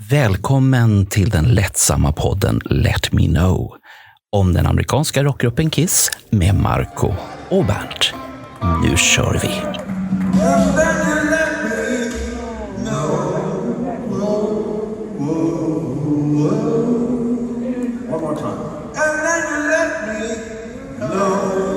Välkommen till den lättsamma podden Let Me Know om den amerikanska rockgruppen Kiss med Marco och Bernt. Nu kör vi! One more time. And then you let me know.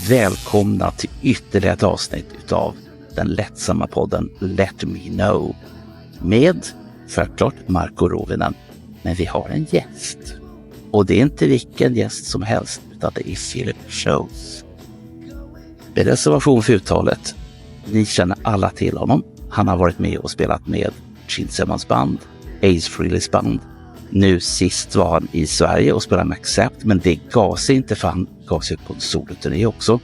Välkomna till ytterligare ett avsnitt utav den lättsamma podden Let Me Know med självklart Marco Rovinen. Men vi har en gäst. Och det är inte vilken gäst som helst utan det är Philip Shows. Med reservation för uttalet. Ni känner alla till honom. Han har varit med och spelat med Gene Simmons band, Ace Frehley's band. Nu sist var han i Sverige och spelade med Accept, men det gav sig inte för han gav sig på en soloturné också.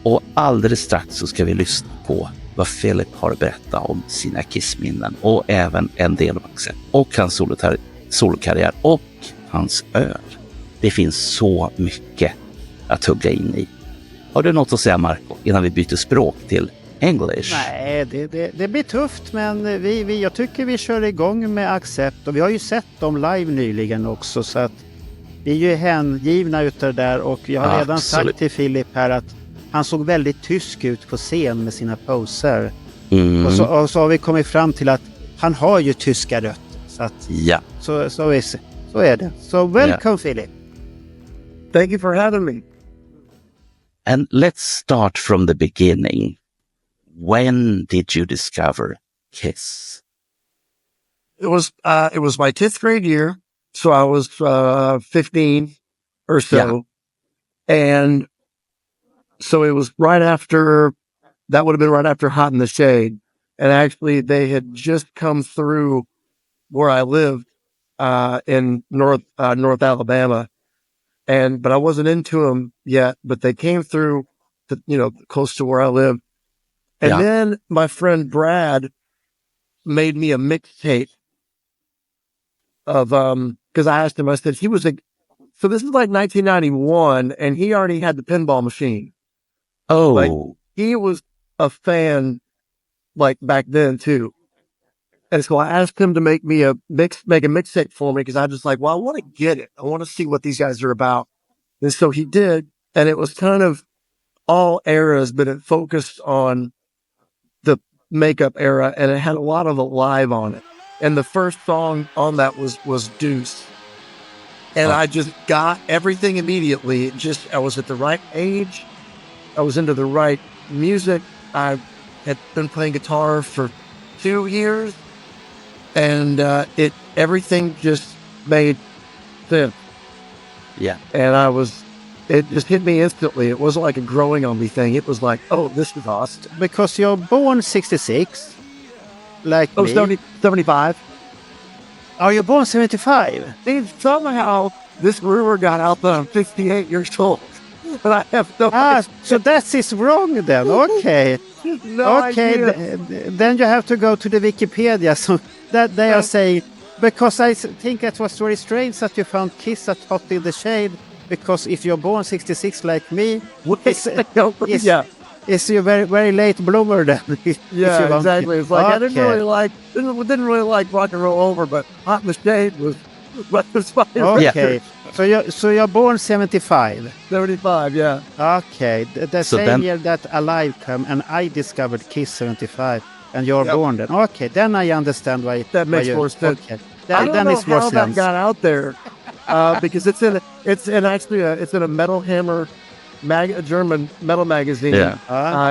Och alldeles strax så ska vi lyssna på vad Philip har att berätta om sina Kiss-minnen och även en del av Accept och hans solokarriär och hans öl. Det finns så mycket att hugga in i. Har du något att säga, Marco, innan vi byter språk till English? Nej, det blir tufft, men jag tycker vi kör igång med Accept. Och vi har ju sett dem live nyligen också, så att vi är ju hängivna utav det där. Och jag har redan sagt till Philip här att han såg väldigt tysk ut på scen med sina poser. Och så har vi kommit fram till att han har ju tyska rötter. Så att, så är det. So welcome, Philip. Thank you for having me. And let's start from the beginning. When did you discover Kiss? It was my 10th grade year, so I was 15 or so. Yeah. And so it was that would have been right after Hot in the Shade. And actually they had just come through where I lived in North Alabama. But I wasn't into them yet, but they came through close to where I lived. And then my friend Brad made me a mixtape of, cause I asked him, I said, so this is like 1991 and he already had the pinball machine. Oh, like, he was a fan like back then too. And so I asked him to make a mixtape for me. Cause I just like, well, I want to get it. I want to see what these guys are about. And so he did. And it was kind of all eras, but it focused on the makeup era and it had a lot of Alive on it. And the first song on that was Deuce. And I just got everything immediately. I was at the right age. I was into the right music. I had been playing guitar for 2 years and everything just made sense. yeah. And it just hit me instantly. It wasn't like a growing on me thing. It was like, oh, this is awesome. Because you're born 66, like me. 75. Are you born 75? See, somehow this rumor got out that I'm 58 years old. But I have no idea. So that is wrong then. Okay. idea. Then you have to go to the Wikipedia. So that they are saying, because I think it was very strange that you found Kiss at Hot in the Shade. Because if you're born 66 like me, it's a very, very late bloomer then. Yeah, exactly. It's like I didn't really like rock and roll over, but Hot in the Shade was fine. Okay. So you're born 75. 75, yeah. Okay. The same year that Alive came and I discovered Kiss 75 and you're born then. Okay, then I understand why. That makes more sense. Okay. I don't know how that got out there. Because it's in a Metal Hammer a German metal magazine. Yeah.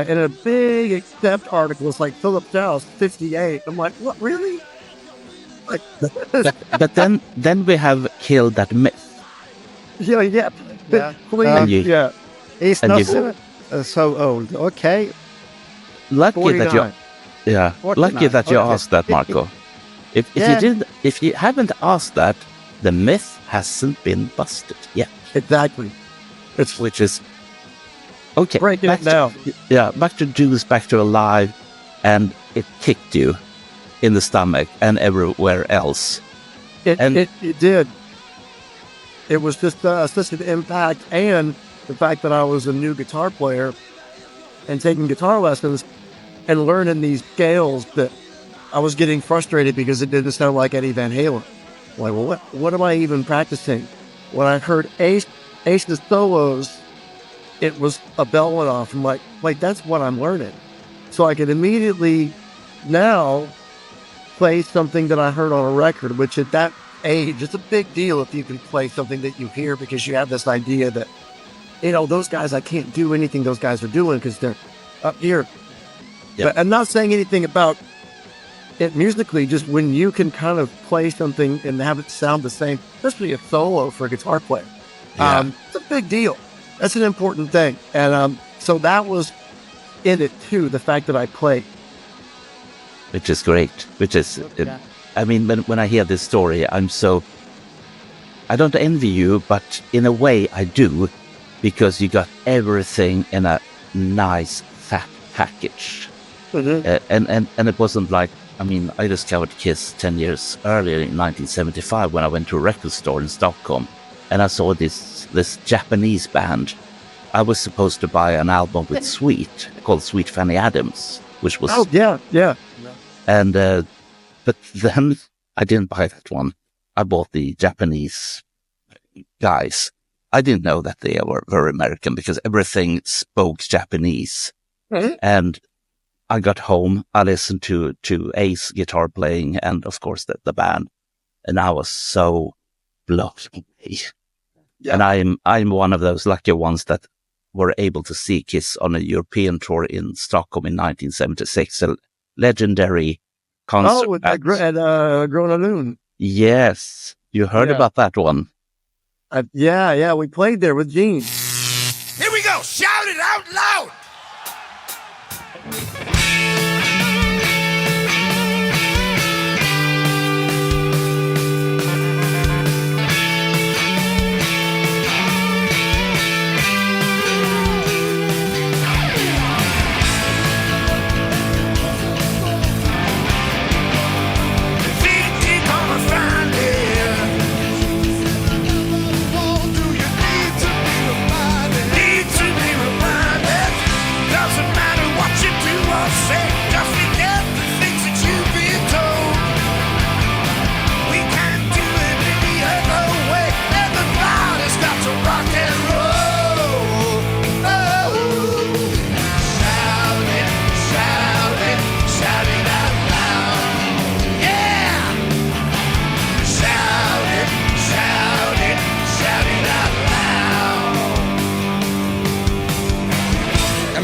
And a big Accept article was like Philip Schaus, 58. I'm like, what, really? Like, but then we have killed that myth. Yeah. Yeah. Please, yeah. He's not so old. Okay. Lucky 49. that you, 49. lucky that you asked that, Marco. If you haven't asked that, the myth hasn't been busted yet. Exactly. It's Which is okay. breaking it down. Back to Juice, back to Alive, and it kicked you in the stomach and everywhere else. It did. It was just such an impact, and the fact that I was a new guitar player and taking guitar lessons and learning these scales that I was getting frustrated because it didn't sound like Eddie Van Halen. Like, well, what am I even practicing? When I heard Ace's solos, it was a bell went off. I'm like, wait, that's what I'm learning. So I could immediately now play something that I heard on a record, which at that age, it's a big deal if you can play something that you hear, because you have this idea that, those guys, I can't do anything those guys are doing because they're up here. Yep. But I'm not saying anything about it musically, just when you can kind of play something and have it sound the same, especially a solo for a guitar player. Yeah. It's a big deal. That's an important thing. And so that was in it too, the fact that I played. Which is great. I mean, when I hear this story, I don't envy you, but in a way I do, because you got everything in a nice fat package. Mm-hmm. And it wasn't like, I mean, I discovered Kiss 10 years earlier in 1975 when I went to a record store in Stockholm, and I saw this Japanese band. I was supposed to buy an album with Sweet, called Sweet Fanny Adams, which was... Oh, yeah. And, but then I didn't buy that one. I bought the Japanese guys. I didn't know that they were very American because everything spoke Japanese. Mm-hmm. And I got home, I listened to Ace guitar playing and of course the band. And I was so blown away. Yeah. And I'm one of those lucky ones that were able to see Kiss on a European tour in Stockholm in 1976. A legendary concert. Oh, at Gröna Lund. Yes. You heard about that one. Yeah. We played there with Gene. Here we go. Shout it out loud.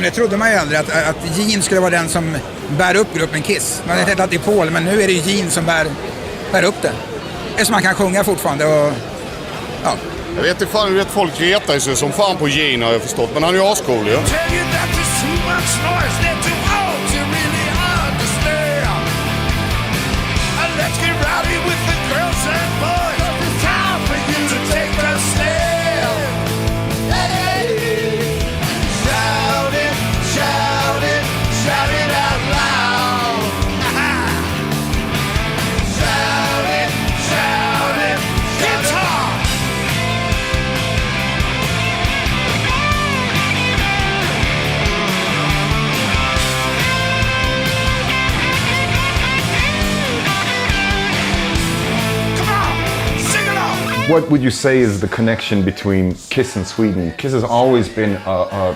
Det trodde man ju aldrig att Gene skulle vara den som bär upp gruppen Kiss. Man hade tänkt att det är Paul, men nu är det Gene som bär upp det. Eftersom man kan sjunga fortfarande och ja. Jag vet inte fan, du vet, folk retar sig som fan på Gene har jag förstått, men han är ju ascool ju. What would you say is the connection between Kiss and Sweden? Kiss has always been a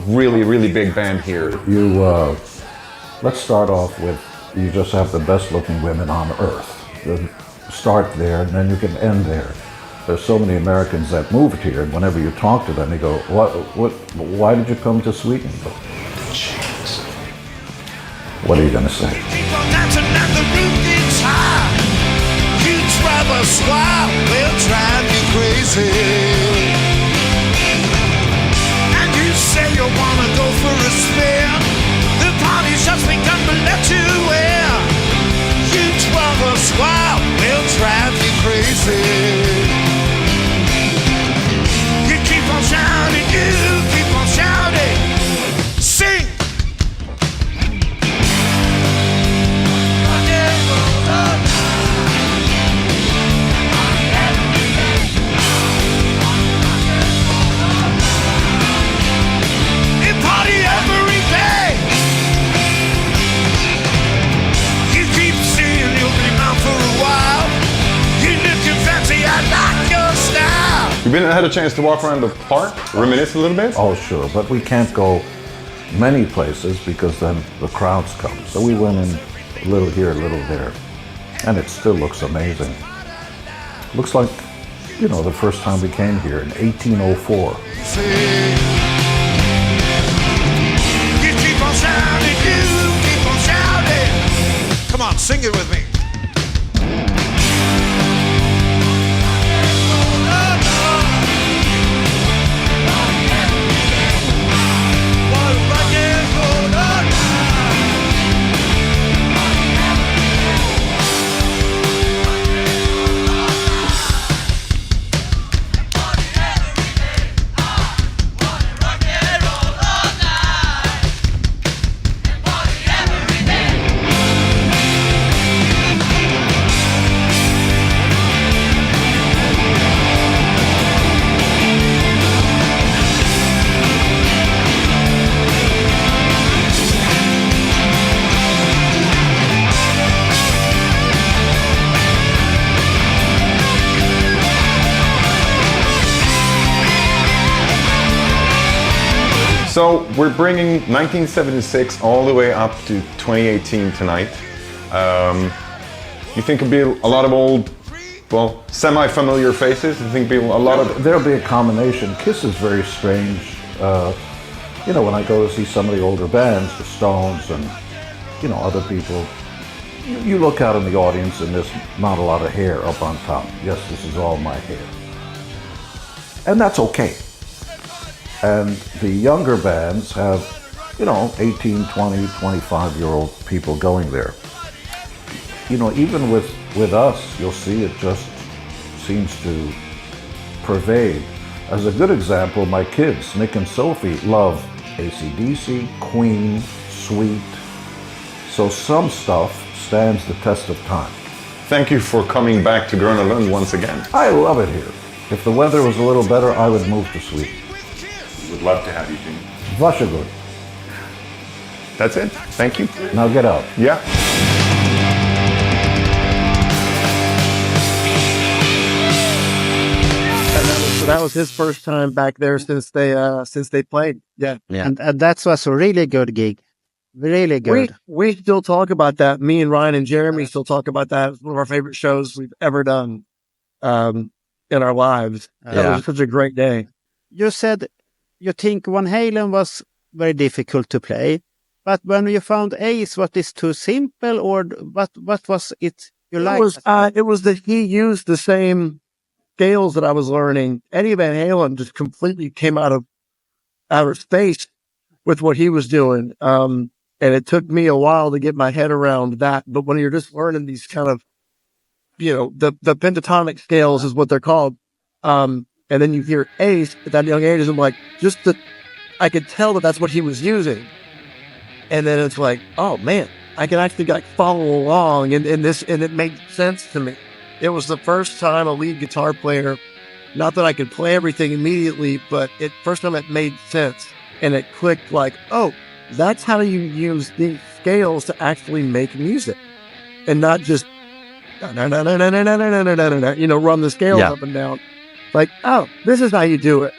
really, really big band here. Let's start off with, you just have the best looking women on earth. Start there and then you can end there. There's so many Americans that moved here, and whenever you talk to them, they go, why did you come to Sweden? Jeez. What are you going to say? A squad will drive you crazy, and Had a chance to walk around the park, reminisce a little bit? Oh, sure, but we can't go many places because then the crowds come. So we went in a little here, a little there, and it still looks amazing. Looks like, you know, the first time we came here in 1804. You keep on shouting, you keep on shouting. Come on, sing it with me. So we're bringing 1976 all the way up to 2018 tonight. You think it'll be a lot of old, well, semi-familiar faces? You think it'll be a lot of... There'll be a combination. Kiss is very strange. You know, when I go to see some of the older bands, the Stones and, you know, other people, you look out in the audience and there's not a lot of hair up on top. Yes, this is all my hair. And that's okay. And the younger bands have, you know, 18, 20, 25-year-old people going there. You know, even with us, you'll see it just seems to pervade. As a good example, my kids, Nick and Sophie, love AC/DC, Queen, Sweet. So some stuff stands the test of time. Thank you for coming back to Gröna Lund once again. I love it here. If the weather was a little better, I would move to Sweden. Would love to have you, Gene. Varsågod. That's it. Thank you. Now get out. Yeah. And that was his first time back there since they played. Yeah. And that was a really good gig. Really good. We still talk about that. Me and Ryan and Jeremy still talk about that. It's one of our favorite shows we've ever done in our lives. That was such a great day. You said you think Van Halen was very difficult to play, but when you found Ace, what is too simple, or what was it you liked? It was that he used the same scales that I was learning. Eddie Van Halen just completely came out of outer space with what he was doing. And it took me a while to get my head around that. But when you're just learning these kind of, you know, the pentatonic scales is what they're called. And then you hear Ace at that young age, and I'm like, I could tell that that's what he was using. And then it's like, oh man, I can actually like follow along and it made sense to me. It was the first time a lead guitar player, not that I could play everything immediately, but first time it made sense. And it clicked like, oh, that's how you use these scales to actually make music. And not just, run the scales up and down. Like, oh, this is how you do it.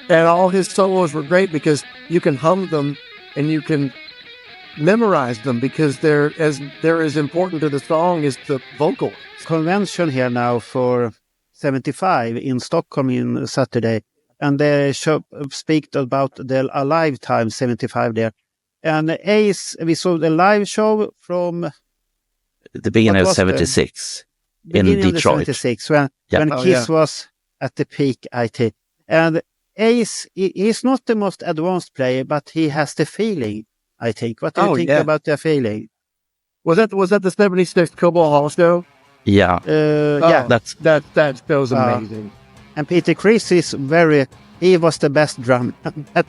And all his solos were great because you can hum them and you can memorize them because they're as important to the song as the vocal. Convention here now for 75 in Stockholm in Saturday. And they speak about the Alive time 75 there. And Ace, we saw the live show from the beginning of 76 in Detroit. 76 when Kiss was at the peak, I think. And Ace, he's not the most advanced player, but he has the feeling, I think. What do you think about the feeling? Was that the 76 Cobo Hall show? Yeah. That show's amazing. And Peter Criss he was the best drummer.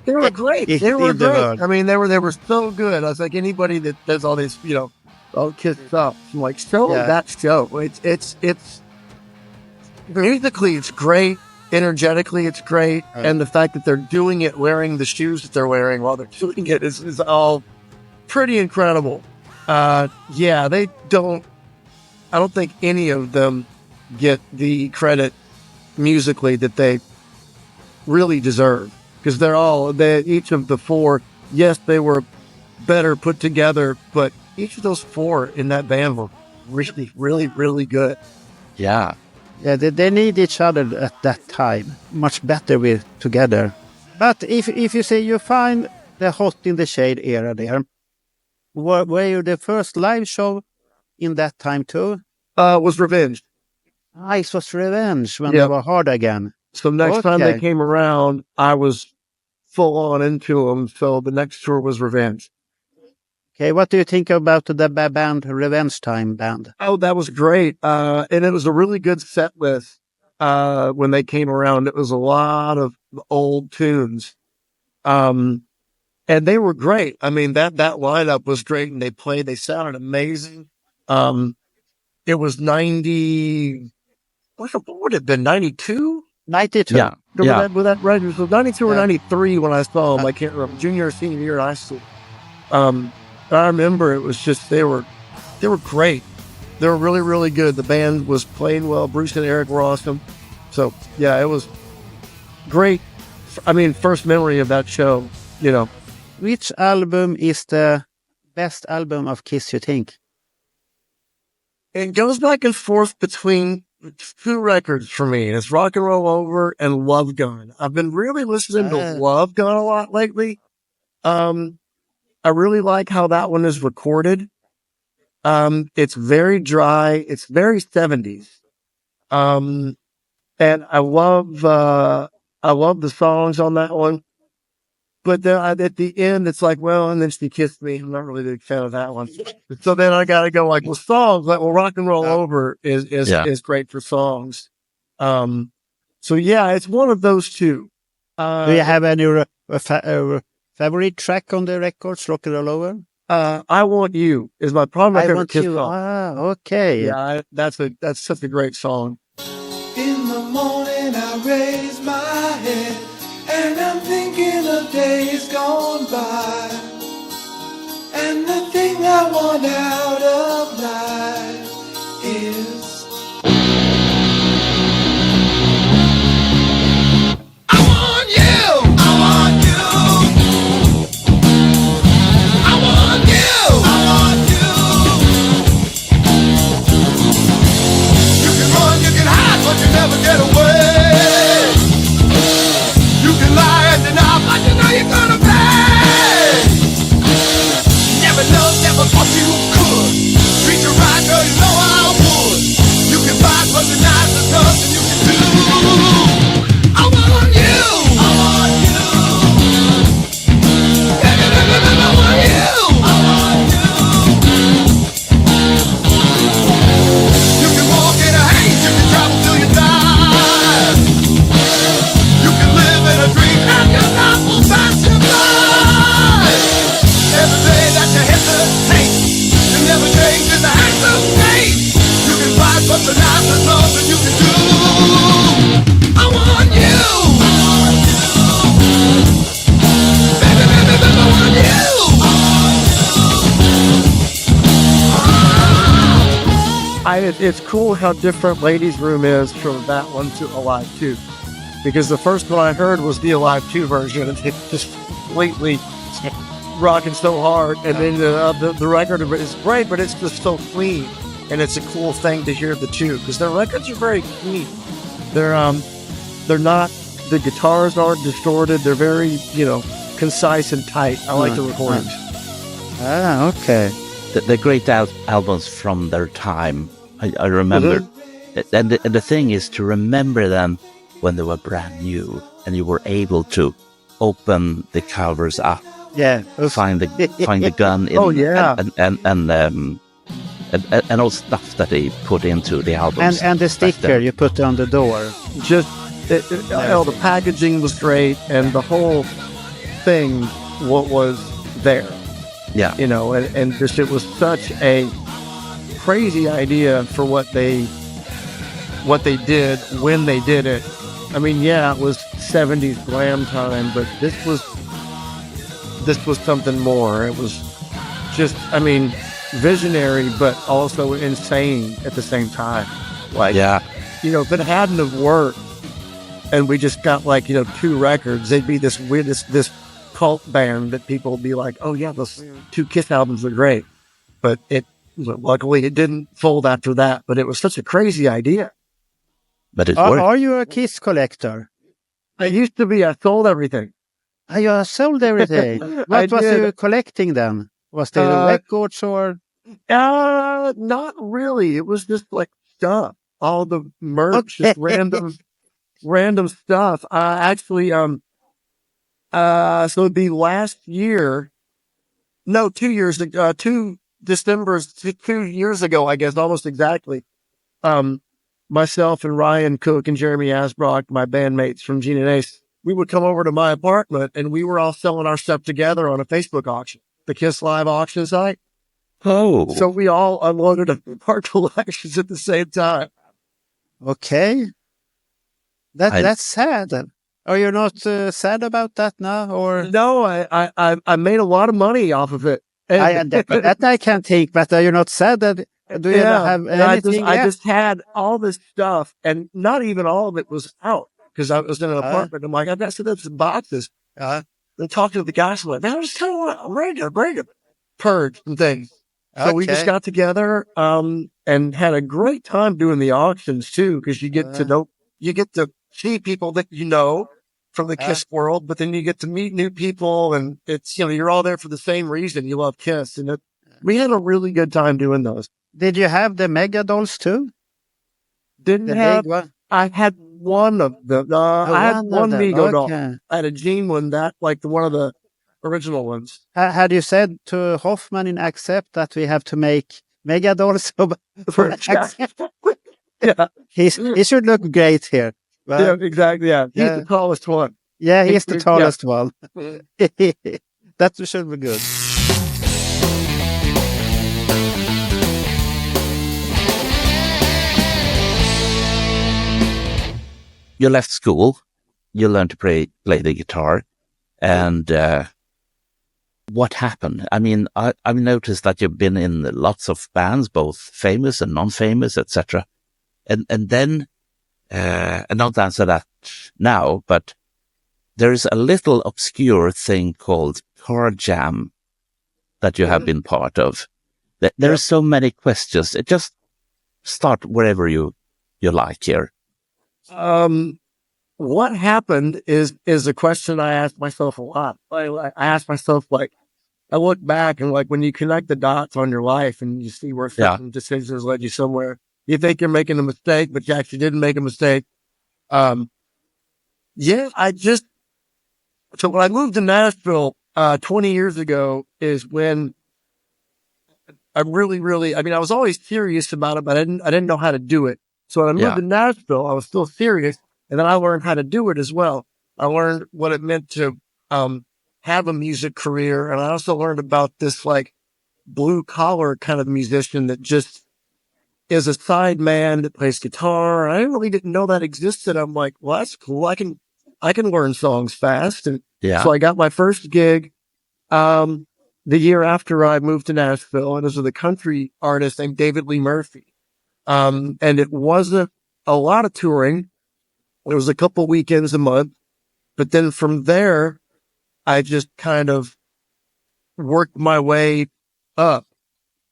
They were great. They were great. I mean, they were so good. I was like, anybody that does all this, you know, all Kiss stuff, I'm like, that show. It's musically, it's great. Energetically, it's great. And the fact that they're doing it wearing the shoes that they're wearing while they're doing it is all pretty incredible. I don't think any of them get the credit musically that they really deserve, because each of the four, yes, they were better put together, but each of those four in that band were really, really, really good. Yeah. Yeah, they need each other at that time. Much better with together. But if you say you find the Hot in the Shade era there, were you the first live show in that time too? Was Revenge. It was Revenge when they were hard again. So next time they came around, I was full on into them. So the next tour was Revenge. Okay, what do you think about the band Revenge Time band? Oh, that was great. And it was a really good set list when they came around. It was a lot of old tunes. And they were great. I mean, that lineup was great, and they sounded amazing. It was 90, what would it have been, 92? 92. Yeah. Was that right? It was 92 or 93 when I saw them. I can't remember. Junior or senior year in high school. I remember it was just, they were great. They were really, really good. The band was playing well. Bruce and Eric were awesome. So, yeah, it was great. I mean, first memory of that show, you know. Which album is the best album of Kiss, you think? It goes back and forth between two records for me. It's Rock and Roll Over and Love Gun. I've been really listening to Love Gun a lot lately. I really like how that one is recorded. It's very dry. It's very 70s. And I love the songs on that one. But then at the end, it's like, well, and then she kissed me. I'm not really a big fan of that one. So then I got to go like, well, songs, like, well, Rock and Roll Over is great for songs. So yeah, it's one of those two. Do you have any favorite track on the records, Rock and Roll Over? I Want You is probably my favorite Kiss song. Okay. Yeah, that's such a great song. In the morning I raise my head and I'm thinking of days gone by, and the thing I want out of life is I want you, I want you, I want you, I want you. You can run, you can hide, but you never get away. You can lie and deny, but you know you're gonna pay. Never loved, never thought you could. Treat you right, girl, you know I would. You can fight, but deny there's nothing you can do. I want you, I want you. Baby, baby, baby, I want you, I want you. You can walk in a haze, you can travel till you die. You can live in a dream and your life will pass you by. Every day that you hesitate, you never change in the hands of fate. You can fight, but tonight there's nothing you can do. I want you, I want you. Baby, baby, baby, I want you, I want you. It's cool how different Ladies Room is from that one to Alive 2. Because the first one I heard was the Alive 2 version, and it's just completely rocking so hard. And then the record is great, but it's just so clean. And it's a cool thing to hear the two, because their records are very clean. They're not, the guitars aren't distorted. They're very, concise and tight. I like the recordings. Okay. The great albums from their time, I remember. Mm-hmm. And the thing is to remember them when they were brand new and you were able to open the covers up, find the gun in, and all stuff that they put into the albums, and the sticker you put on the door. Just the packaging was great, and the whole thing was there. Yeah, and just it was such a crazy idea for what they did when they did it. I mean, it was 70s glam time, but this was something more. It was just, visionary, but also insane at the same time. Like, if it hadn't have worked, and we just got like, 2 records, they'd be this weird, this cult band that people would be like, oh yeah, those 2 Kiss albums are great. But luckily it didn't fold after that, but it was such a crazy idea. But it worked. Are you a Kiss collector? I used to be, I sold everything. You sold everything. What was you collecting then? Was there records or? Not really. It was just like stuff, all the merch, just random stuff. Actually, so it'd be last year. No, 2 years ago, 2 years ago, I guess, almost exactly. Myself and Ryan Cook and Jeremy Asbrock, my bandmates from Gene and Ace, we would come over to my apartment and we were all selling our stuff together on a Facebook auction, the Kiss Live auction site. Oh. So we all unloaded our collections at the same time. Okay. That's sad. Are you not sad about that now? Or no, I made a lot of money off of it. That I can think, but are you not sad that? Do you have anything? I just had all this stuff, and not even all of it was out because I was in an apartment. I'm like, I've got some boxes. Then talking to the guys, I'm like, man, I just kind of want to bring it, purge and things. So we just got together, and had a great time doing the auctions too, because you get to see people that from the Kiss world, but then you get to meet new people, and it's, you're all there for the same reason. You love Kiss, and we had a really good time doing those. Did you have the Mega Dolls too? I had one of them. I had one Mego doll. I had a Gene one, one of the original ones. Had you said to Hoffman in Accept that we have to make Mega Dolls for Accept? Yeah. He should look great here. Well, yeah, exactly. Yeah. He's the tallest one. Yeah, he's the tallest one. That should be good. You left school, you learned to play the guitar, and what happened? I mean, I've noticed that you've been in lots of bands, both famous and non-famous, etc. And then, and not answer that now, but there is a little obscure thing called Car Jam that you have been part of. There are so many questions. Just start wherever you like here. What happened is a question I asked myself a lot. I asked myself, I look back and when you connect the dots on your life and you see where certain decisions led you somewhere, you think you're making a mistake, but you actually didn't make a mistake. So when I moved to Nashville, 20 years ago is when I really, I was always serious about it, but I didn't know how to do it. So when I moved to Nashville, I was still serious, and then I learned how to do it as well. I learned what it meant to have a music career, and I also learned about this blue collar kind of musician that just is a side man that plays guitar. I really didn't know that existed. I'm like, well, that's cool. I can learn songs fast, and so I got my first gig the year after I moved to Nashville, and it was with a country artist named David Lee Murphy. And it wasn't a lot of touring. It was a couple weekends a month. But then from there, I just kind of worked my way up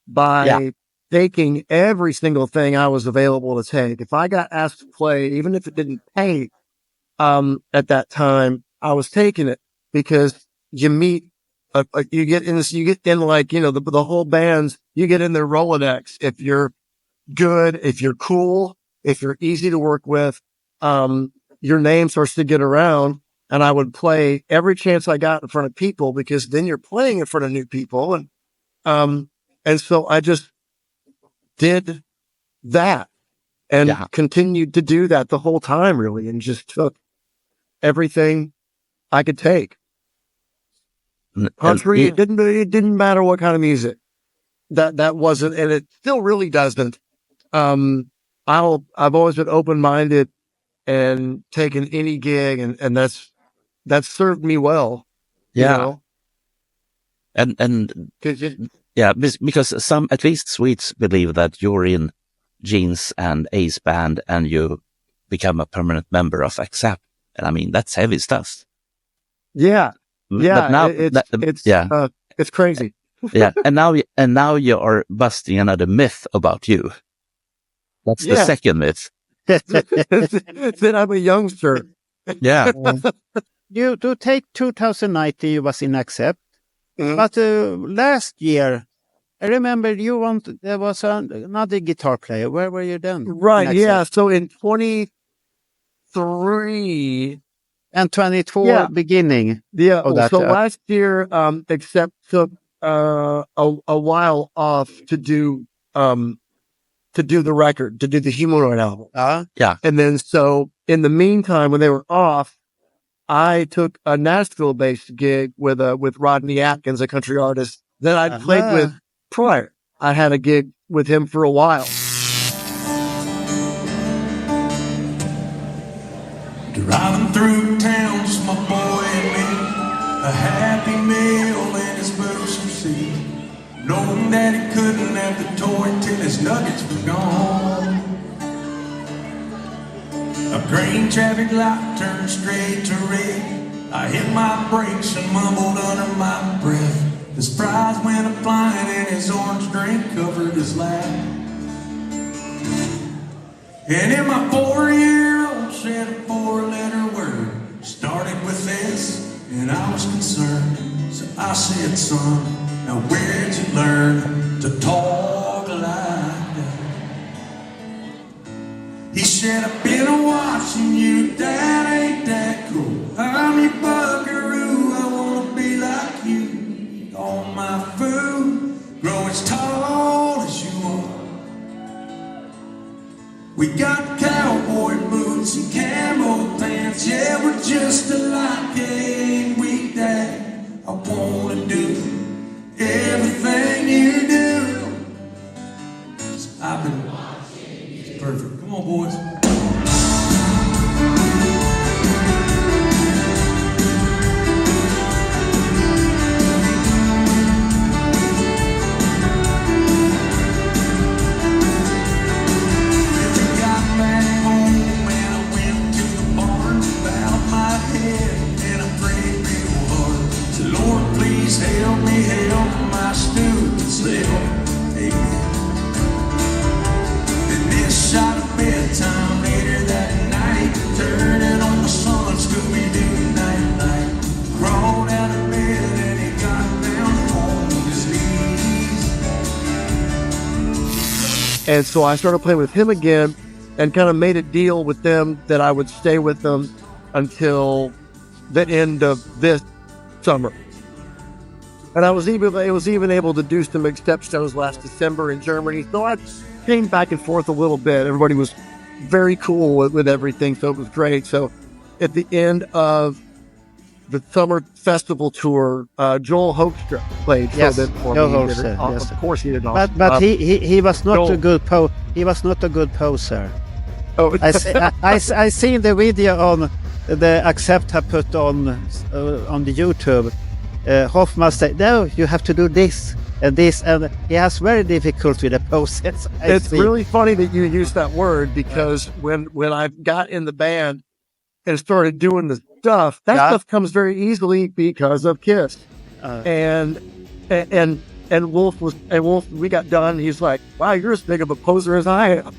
by taking every single thing I was available to take. If I got asked to play, even if it didn't pay, at that time, I was taking it because you meet, you get in the whole bands, you get in their Rolodex. If you're good, if you're cool, if you're easy to work with, your name starts to get around, and I would play every chance I got in front of people because then you're playing in front of new people. And so I just did that and continued to do that the whole time really, and just took everything I could take. Country, it didn't matter what kind of music. That wasn't, and it still really doesn't. I've always been open-minded and taken any gig, and that's served me well. Yeah. You know? And because some, at least Swedes, believe that you're in Gene's and Ace band and you become a permanent member of Accept. And I mean, that's heavy stuff. Yeah. But now, it's crazy. yeah. And now you are busting another myth about you. That's the second myth. That I'm a youngster. Yeah. You to take 2019, you was in Accept. But last year, I remember there was another guitar player. Where were you then? Right, yeah. So in 23 and 24 beginning. Yeah. So last year, Accept took a while off to do the record, to do the Humanoid album. Yeah. And then so in the meantime, when they were off, I took a Nashville-based gig with Rodney Atkins, a country artist that I'd played with prior. I had a gig with him for a while. Driving through town, just my boy and me, a happy meal in his booster seat, knowing that he couldn't have the toy till his nuggets were gone. A green traffic light turned straight to red. I hit my brakes and mumbled under my breath. His fries went a-flying and his orange drink covered his lap. And in my 4-year-old said a 4-letter word. Started with S, and I was concerned. So I said, son, now where'd you learn to talk like that? He said, I've been watching you, Dad, ain't that cool? I'm your buckaroo, I wanna be like you. All my food, grow as tall as you are. We got cowboy boots and camo pants, yeah, we're just alike, ain't we, Dad? I wanna do everything you do. So I've been watching. It's perfect. Come on, boys. Help me help my stupid self. Amen. Then this shot of bedtime later that night, turning on the sun, Scooby-Doo night. Crawled out of bed and he got down on his knees. And so I started playing with him again and kind of made a deal with them that I would stay with them until the end of this summer. And I was even able to do some Accept shows last December in Germany. So I came back and forth a little bit. Everybody was very cool with everything, so it was great. So at the end of the summer festival tour, Joel Hoekstra played for me. Of course he did. But he was not a good he was not a good poser. Oh, I seen the video on the Accept have put on the YouTube. Hoffman said, no, you have to do this and this, and he has very difficult with the poses. It's really funny that you use that word, because when I got in the band and started doing the stuff, that stuff comes very easily because of Kiss. And Wolf we got done. He's like, wow, you're as big of a poser as I am.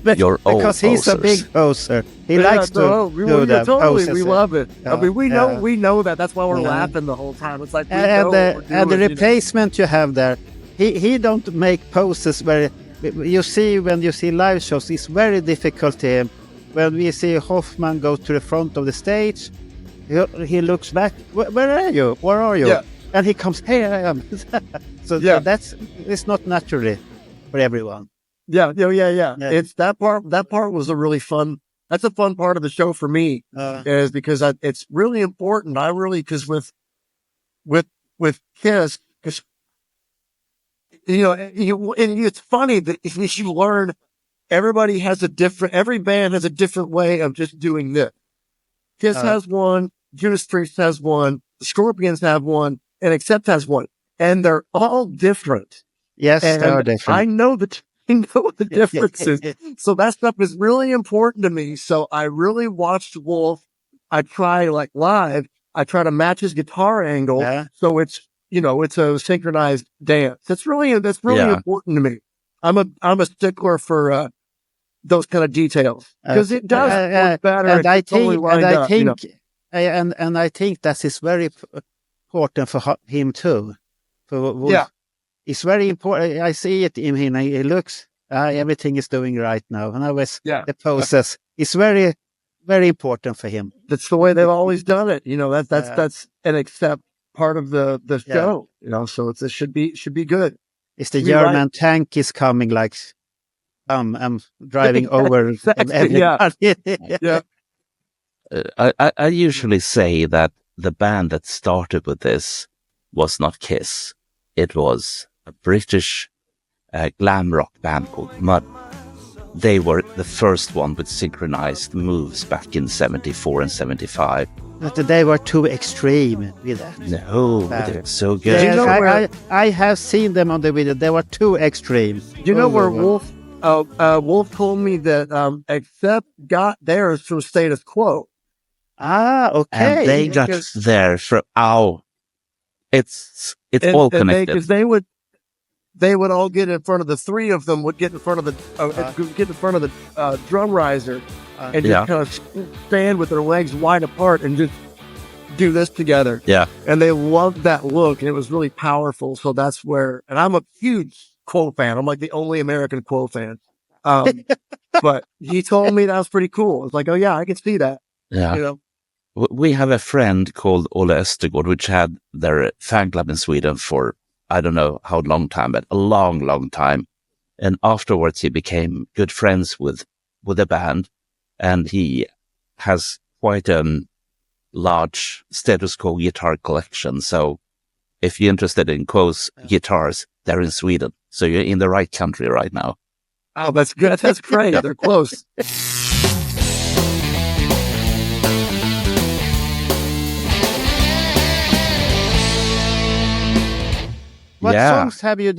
Because he's a big poser. He likes to do that. Totally, poses. we love it. I mean, we know that. That's why we're laughing the whole time. It's like the replacement you have there. He don't make poses where you see when you see live shows. It's very difficult to him. When we see Hoffman go to the front of the stage, he looks back. Where are you? Where are you? Yeah. And he comes. Here I am. So it's not naturally for everyone. Yeah. It's that part. That part was a really fun. That's a fun part of the show for me, is because it's really important. Because with Kiss, because it's funny that if you learn, every band has a different way of just doing this. Kiss has one, Judas Priest has one, the Scorpions have one, and Accept has one, and they're all different. Yes, they are different. I know the know the differences. So that stuff is really important to me. So I really watched Wolf. I try like live. I try to match his guitar angle. Yeah. So it's, it's a synchronized dance. That's really important to me. I'm a stickler for, those kind of details because it does work better. And I think, and I think that is very important for him too. For Wolf. Yeah. It's very important. I see it in him. He looks, everything is doing right now. And the poses. It's very, very important for him. That's the way they've always done it. That's an accept part of the show. So it should be good. It's the German tank is coming like, I'm driving over everybody. Yeah. I usually say that the band that started with this was not Kiss. It was a British glam rock band called Mud. They were the first one with synchronized moves back in 74 and 75. But they were too extreme with that. No, they're so good. Yes, I have seen them on the video. They were too extreme. You know where Wolf told me that Accept got theirs from Status Quo. Okay. And they got there from it's all connected. Because they would all get in front of the three of them would get in front of the drum riser and just kind of stand with their legs wide apart and just do this together. Yeah. And they loved that look and it was really powerful. So that's where, and I'm a huge Quo fan. I'm like the only American Quo fan. But he told me that was pretty cool. It's like, oh yeah, I can see that. Yeah. We have a friend called Ole Östergård, which had their fan club in Sweden for, I don't know how long time, but a long, long time. And afterwards he became good friends with the band. And he has quite a large Status Quo guitar collection. So if you're interested in Quo's guitars, they're in Sweden. So you're in the right country right now. Oh, that's good. That's great. They're close. What songs have you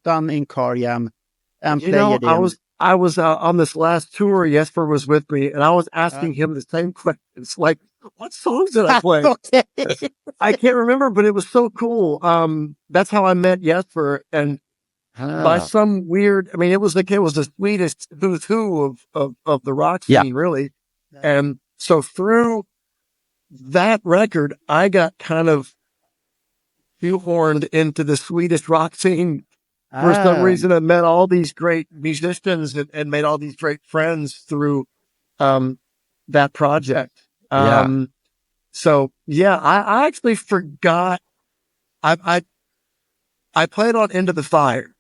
done in Car Jam and played in? I was on this last tour. Jesper was with me, and I was asking him the same questions. Like, what songs did I play? I can't remember, but it was so cool. That's how I met Jesper, and by some weird. I mean, it was the sweetest who's who of the rock scene, really. And so through that record, I got kind of shoehorned into the Swedish rock scene. For some reason, I met all these great musicians and made all these great friends through that project. So yeah, I actually forgot. I played on Into the Fire.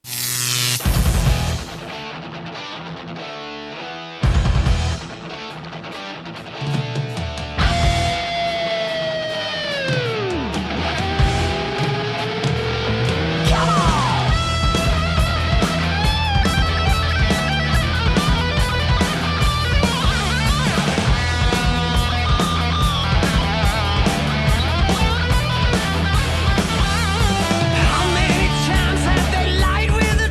How many times have they lied with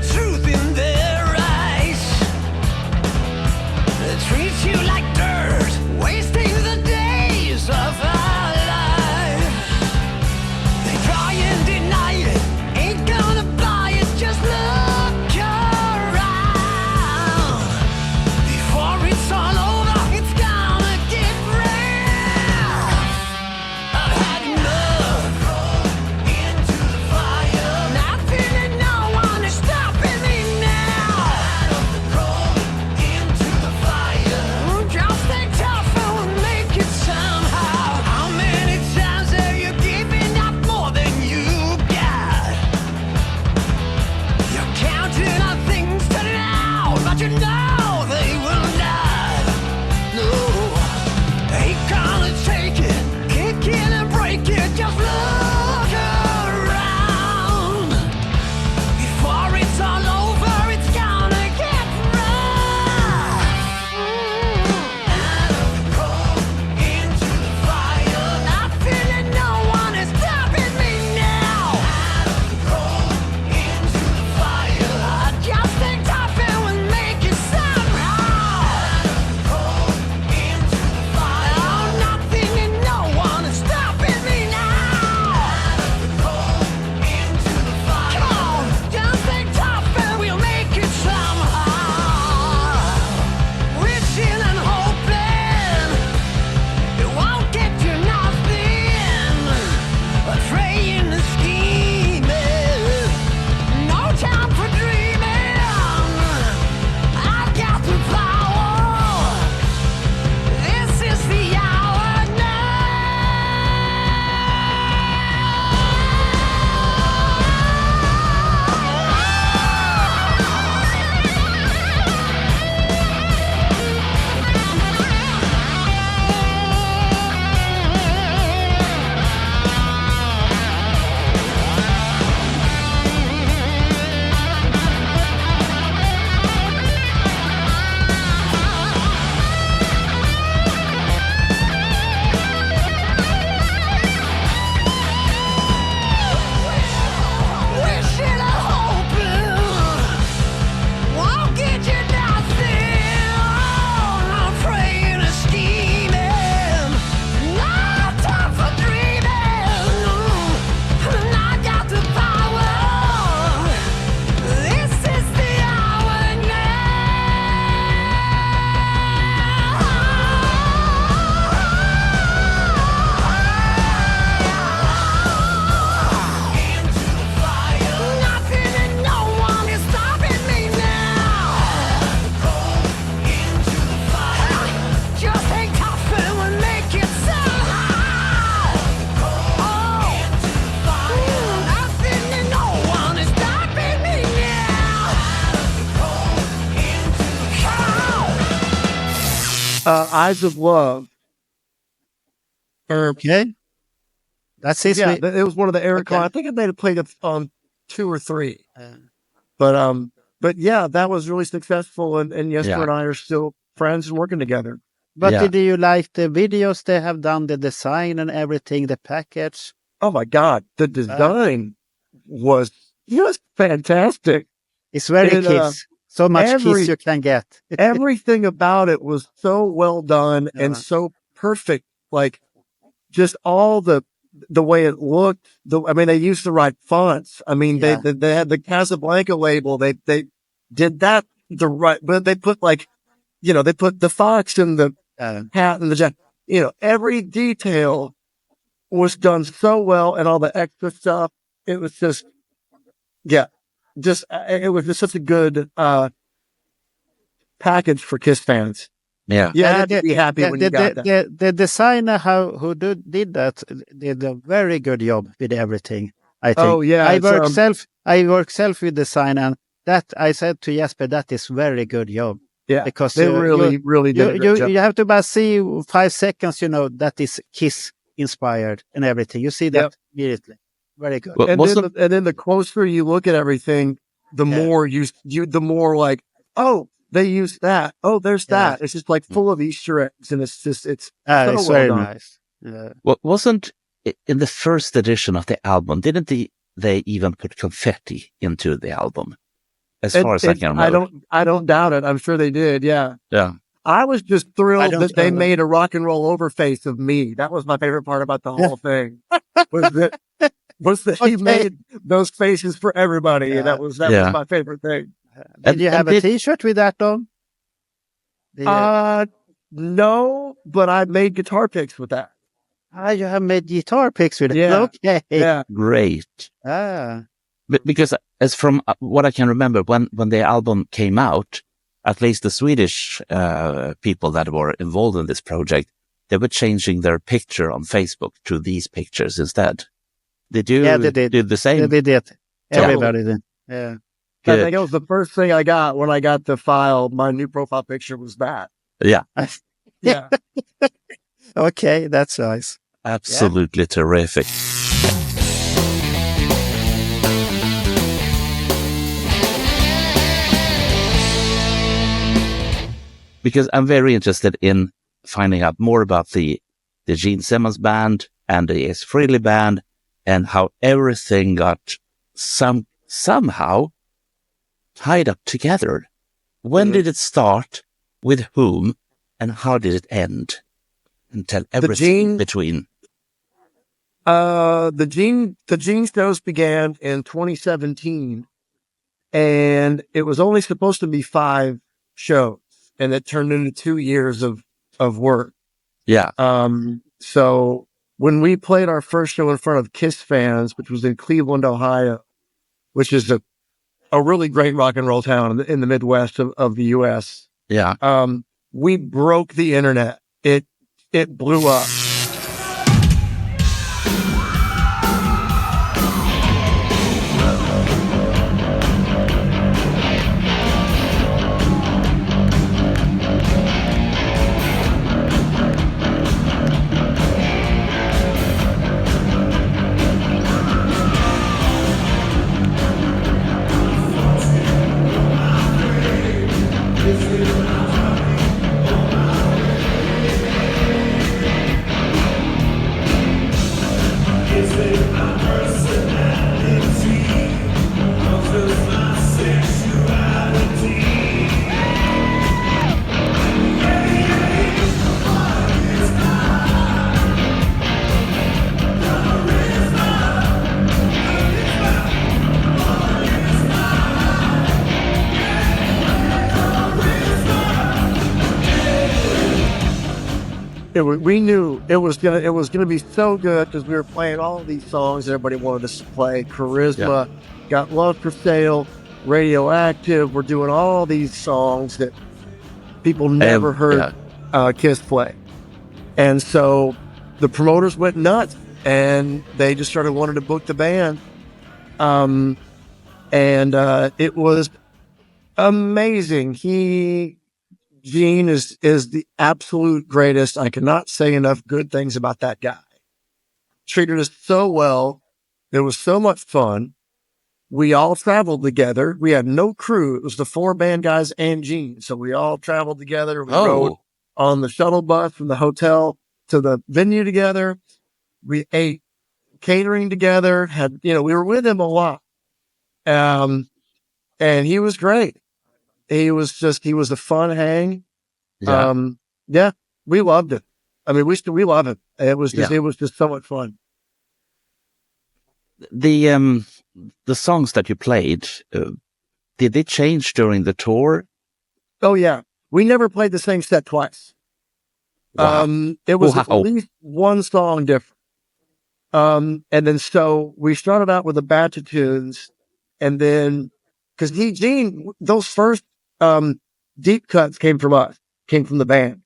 Eyes of Love. Okay. That's his. Yeah, it was one of the Eric Clapton. I think I may have played it on 2 or 3. But yeah, that was really successful, and Jesper and I are still friends and working together. But did you like the videos they have done, the design and everything, the package? Oh my God, the design was just fantastic. It's very Kiss. So much Kiss you can get. Everything about it was so well done and so perfect. Like just all the way it looked. They used the right fonts. I mean, they had the Casablanca label. They did that but they put they put the fox in the hat and the jacket. Every detail was done so well, and all the extra stuff. It was just, it was just such a good package for Kiss fans. Yeah, you had to be happy when you got that. The designer who did that did a very good job with everything. I think. Oh yeah, I work self with design, and that I said to Jesper, that is very good job. Yeah, because they really did a good job. You have to see 5 seconds. That is Kiss inspired and everything. You see that immediately. Very good. Well, and then the closer you look at everything, the more the more like, oh, they use that. Oh, there's that. It's just like full of Easter eggs, and it's so well very done. nice. Well, wasn't in the first edition of the album? Didn't they even put confetti into the album? As far as I can remember, I don't doubt it. I'm sure they did. Yeah. Yeah. I was just thrilled that they made a rock and roll overface of me. That was my favorite part about the whole thing. Was that he made those faces for everybody, and that was my favorite thing. Did you have a T-shirt with that on? No, but I made guitar picks with that. You have made guitar picks with it. Yeah. Okay. Yeah. Great. Because as from what I can remember, when the album came out, at least the Swedish people that were involved in this project, they were changing their picture on Facebook to these pictures instead. Did you do the same? They did. Everybody did. Yeah. I think it was the first thing I got when I got the file. My new profile picture was that. Yeah. Yeah. Okay, that's nice. Absolutely terrific. Because I'm very interested in finding out more about the Gene Simmons band and the Ace Frehley band and how everything got somehow tied up together. When did it start? With whom? And how did it end? And tell everything between. The Gene shows began in 2017, and it was only supposed to be 5 shows. And it turned into 2 years of work. Yeah. So when we played our first show in front of Kiss fans, which was in Cleveland, Ohio, which is a really great rock and roll town in the Midwest of the U.S. Yeah. We broke the internet. It blew up. We knew it was gonna be so good because we were playing all of these songs everybody wanted us to play. Charisma, Got Love for Sale, Radioactive. We're doing all these songs that people never heard Kiss play, and so the promoters went nuts and they just started wanting to book the band. It was amazing. Gene is the absolute greatest. I cannot say enough good things about that guy. Treated us so well. It was so much fun. We all traveled together. We had no crew. It was the 4 band guys and Gene. So we all traveled together. We rode on the shuttle bus from the hotel to the venue together. We ate catering together. We were with him a lot. And he was great. He was a fun hang. Yeah. We loved it. I mean, we love it. It was just so much fun. The songs that you played, did they change during the tour? Oh yeah. We never played the same set twice. Wow. It was at least one song different. And then so we started out with a batch of tunes, and then because Gene, those first deep cuts came from the band.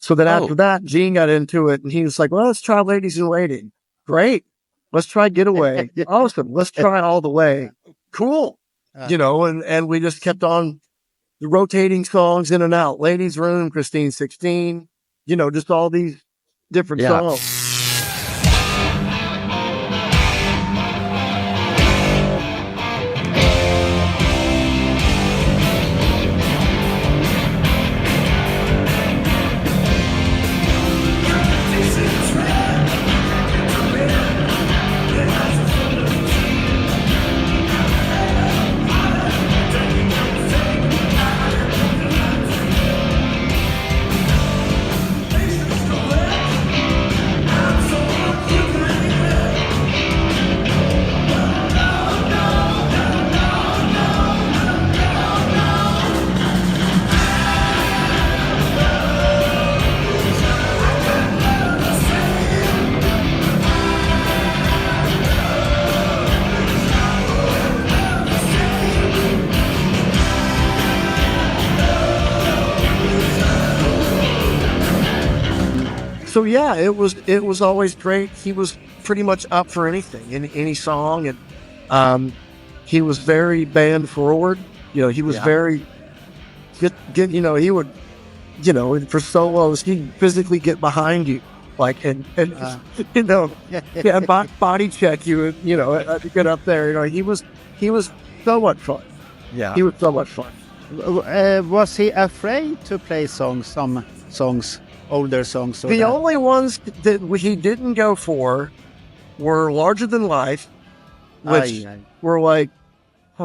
So then after that, Gene got into it, and he was like, "Well, let's try Ladies in Waiting." Great. Let's try Getaway. Awesome. Let's try All the Way. Cool. And we just kept on rotating songs in and out. Ladies Room, Christine 16, just all these different songs. So yeah, it was always great. He was pretty much up for anything, any song, and he was very band forward. He was very get. He would, for solos, he'd physically get behind you, like and body check you, to get up there. He was so much fun. Yeah, he was so much fun. Was he afraid to play some songs? Older songs. The only ones that he didn't go for were Larger Than Life, which were like,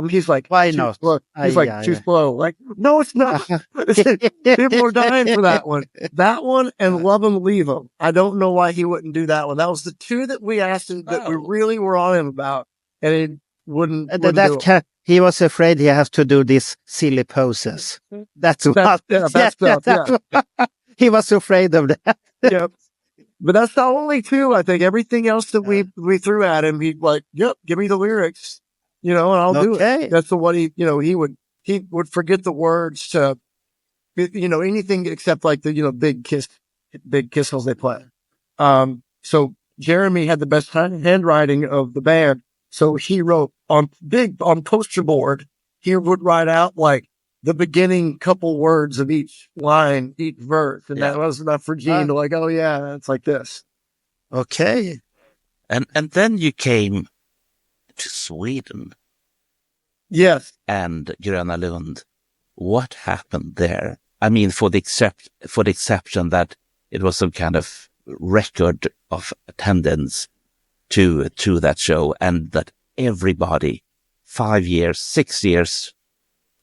he's like, why not? Look, he's like, too slow. Like, no, it's not. People are dying for that one. That one and Love 'Em, Leave 'Em. I don't know why he wouldn't do that one. That was the two that we asked him that we really were on him about, and he wouldn't do it. He was afraid he has to do these silly poses. That's what. He was afraid of that. Yep. But that's the only two, I think. Everything else that we threw at him, he'd like, yep, give me the lyrics, and I'll do it. That's what he would forget the words to, anything except like the, big kisses they play. So Jeremy had the best handwriting of the band. So he wrote on poster board, he would write out like the beginning couple words of each line, each verse. And that was enough for Gene to like, oh yeah, it's like this. Okay. And then you came to Sweden. Yes. And Gröna Lund. What happened there? I mean, for the exception that it was some kind of record of attendance to that show, and that everybody 5 years, 6 years,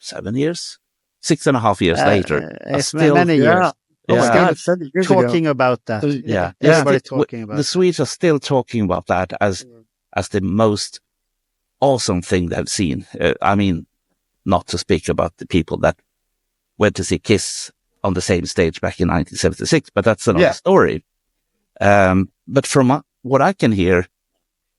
7 years, 6.5 years later, still many years. Talking about that. Yeah. Everybody talking about the Swedes are still talking about that as the most awesome thing they've seen. I mean, not to speak about the people that went to see Kiss on the same stage back in 1976, but that's another story. But from what I can hear,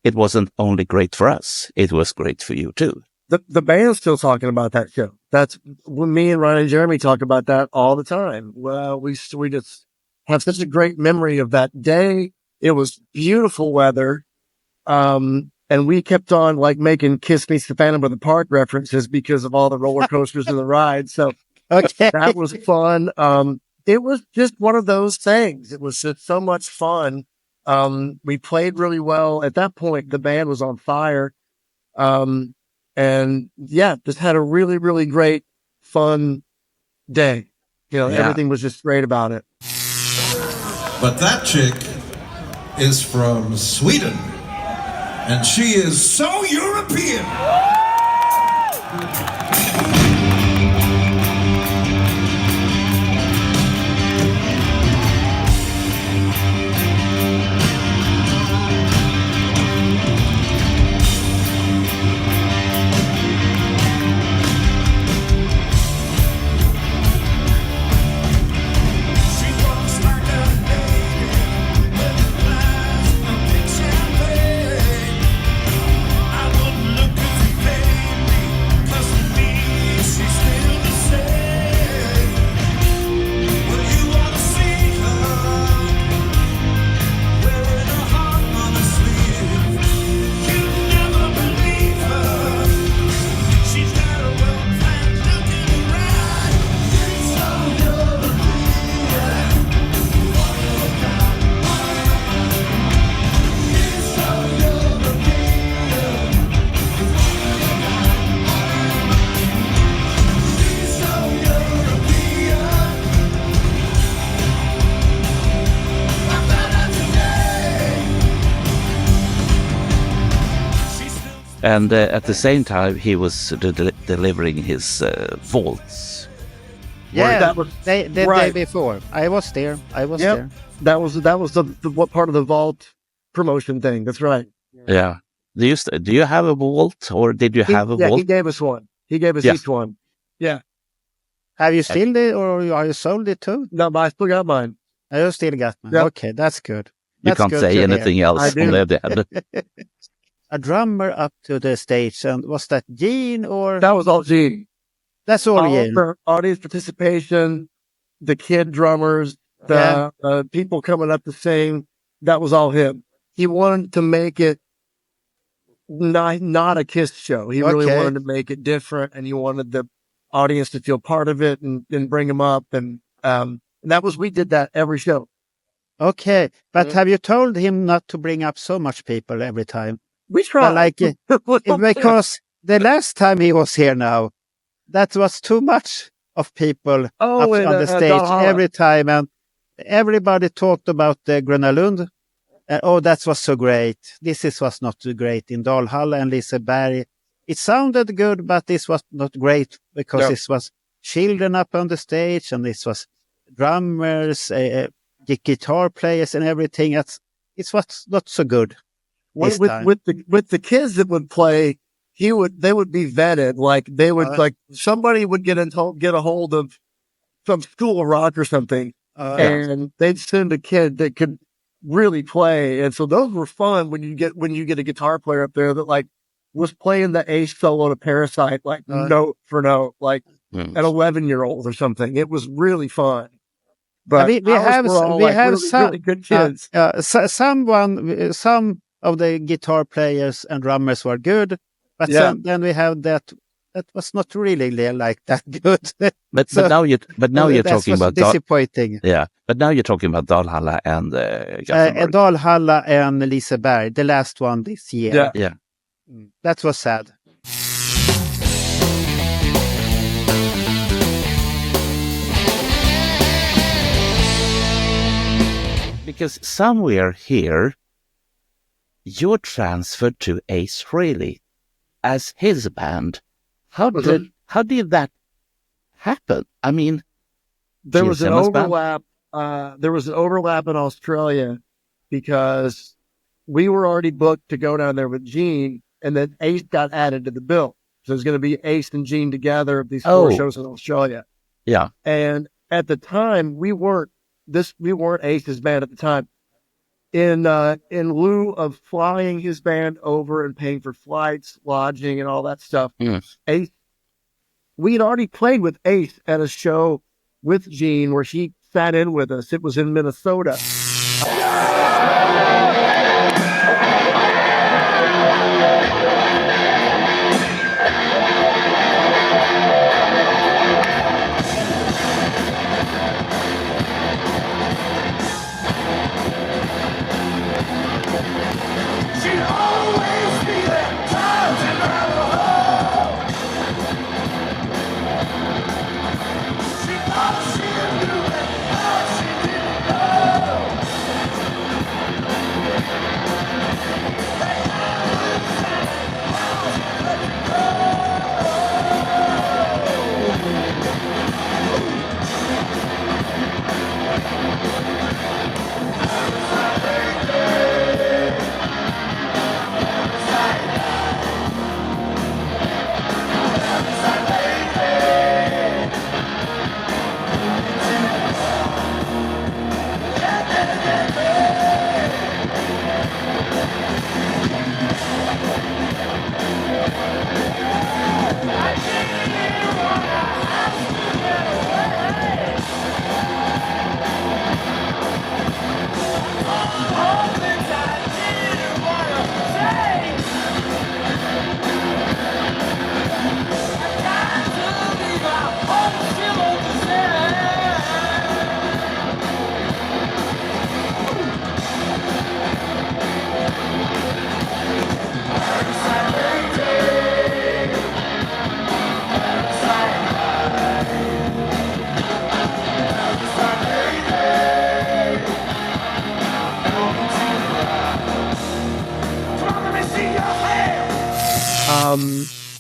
it wasn't only great for us, it was great for you too. The band's still talking about that show. That's when me and Ryan and Jeremy talk about that all the time. Well, we just have such a great memory of that day. It was beautiful weather. And we kept on like making Kiss Meets the Phantom of the Park references because of all the roller coasters and the rides. So Okay. That was fun. It was just one of those things. It was just so much fun. We played really well. At that point, the band was on fire. And yeah, just had a really, really great, fun day. Everything was just great about it. But that chick is from Sweden, and she is so European. And at the same time, he was delivering his vaults. Yeah, that was the day right. before. I was there. Yep. There. That was the what part of the vault promotion thing. That's right. Yeah. Do you have a vault, or did you have a Yeah, vault? he gave us one. He gave us Yes. each one. Yeah. Have you still it, or are you sold it too? No, but I still got mine. I you still got mine. Yep. Okay, that's good. You That's can't good say to hear. anything else I do. on that. A drummer up to the stage, and was that Gene or That was all Gene. that's all All Gene? for audience participation, the kid drummers, the people coming up to sing. That was all him. He wanted to make it not a Kiss show. He really Okay. wanted to make it different, and he wanted the audience to feel part of it and bring them up. And we did that every show. Okay, but have you told him not to bring up so much people every time? We tried. Because the last time he was here now, that was too much of people up on the stage Dalhalla. every time, and everybody talked about the Gröna Lund. That was so great. Was not so great in Dalhalla and Liseberg. It sounded good, but this was not great because No. this was children up on the stage, and this was drummers, guitar players, and everything. It was not so good. This time. with the kids that would play, they would be vetted. Like they would somebody would get a hold of some School of Rock or something, and they'd send a kid that could really play. And so those were fun when you get a guitar player up there that like was playing the Ace solo to Parasite like note for note, like an 11-year-old or something. It was really fun. But we have some really good kids. Some of the guitar players and drummers were good, but then we have that was not really like that good. But now you're that talking was about disappointing. But now you're talking about Dalhalla and Gothenburg. Dalhalla and Liseberg, the last one this year. Yeah. That was sad. Because somewhere here, you're transferred to Ace Frehley as his band. How did that happen? I mean, there was an Simmons band? overlap. There was an overlap in Australia because we were already booked to go down there with Gene, and then Ace got added to the bill. So there's going to be Ace and Gene together these 4 shows in Australia. Yeah. And at the time, we weren't Ace's band at the time. In lieu of flying his band over and paying for flights, lodging, and all that stuff, Ace, we had already played with Ace at a show with Gene where he sat in with us. It was in Minnesota.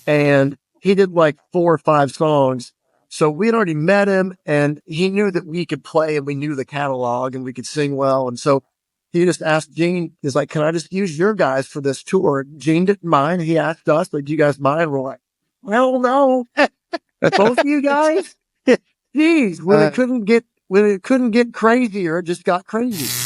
And he did like 4 or 5 songs. So we had already met him, and he knew that we could play, and we knew the catalog, and we could sing well. And so he just asked Gene, he's like, can I just use your guys for this tour? Gene didn't mind. He asked us, like, do you guys mind? We're like, well, no. Both of you guys? Jeez, when it couldn't get crazier, it just got crazy.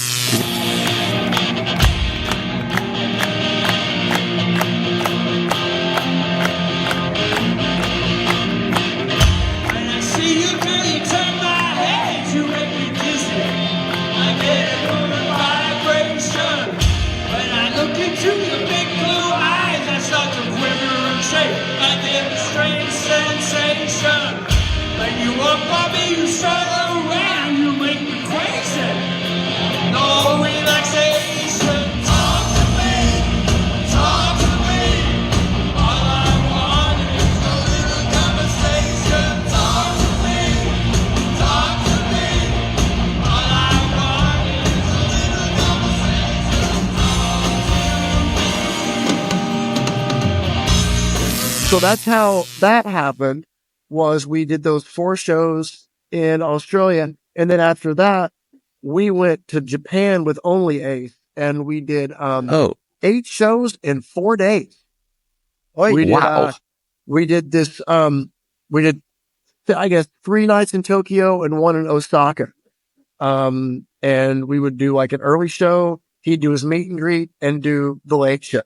So that's how that happened. Was we did those 4 shows in Australia, and then after that, we went to Japan with only Ace, and we did 8 shows in 4 days. We did this. We did, I guess, 3 nights in Tokyo and 1 in Osaka. And we would do like an early show. He'd do his meet and greet and do the late show.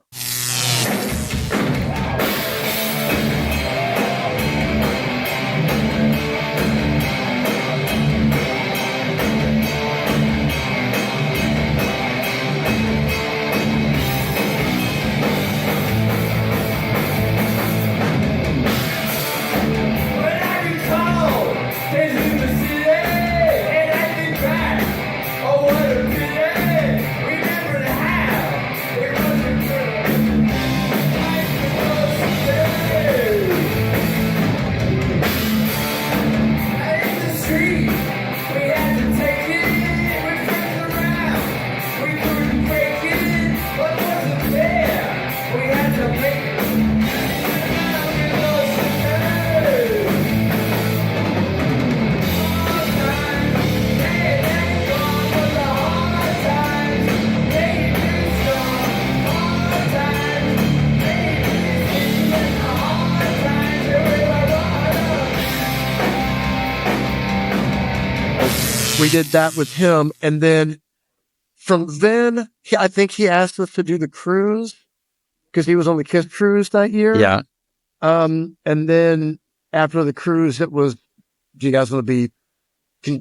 We did that with him. And then from then, I think he asked us to do the cruise because he was on the Kiss cruise that year. Yeah. And then after the cruise, it was, do you guys want to be,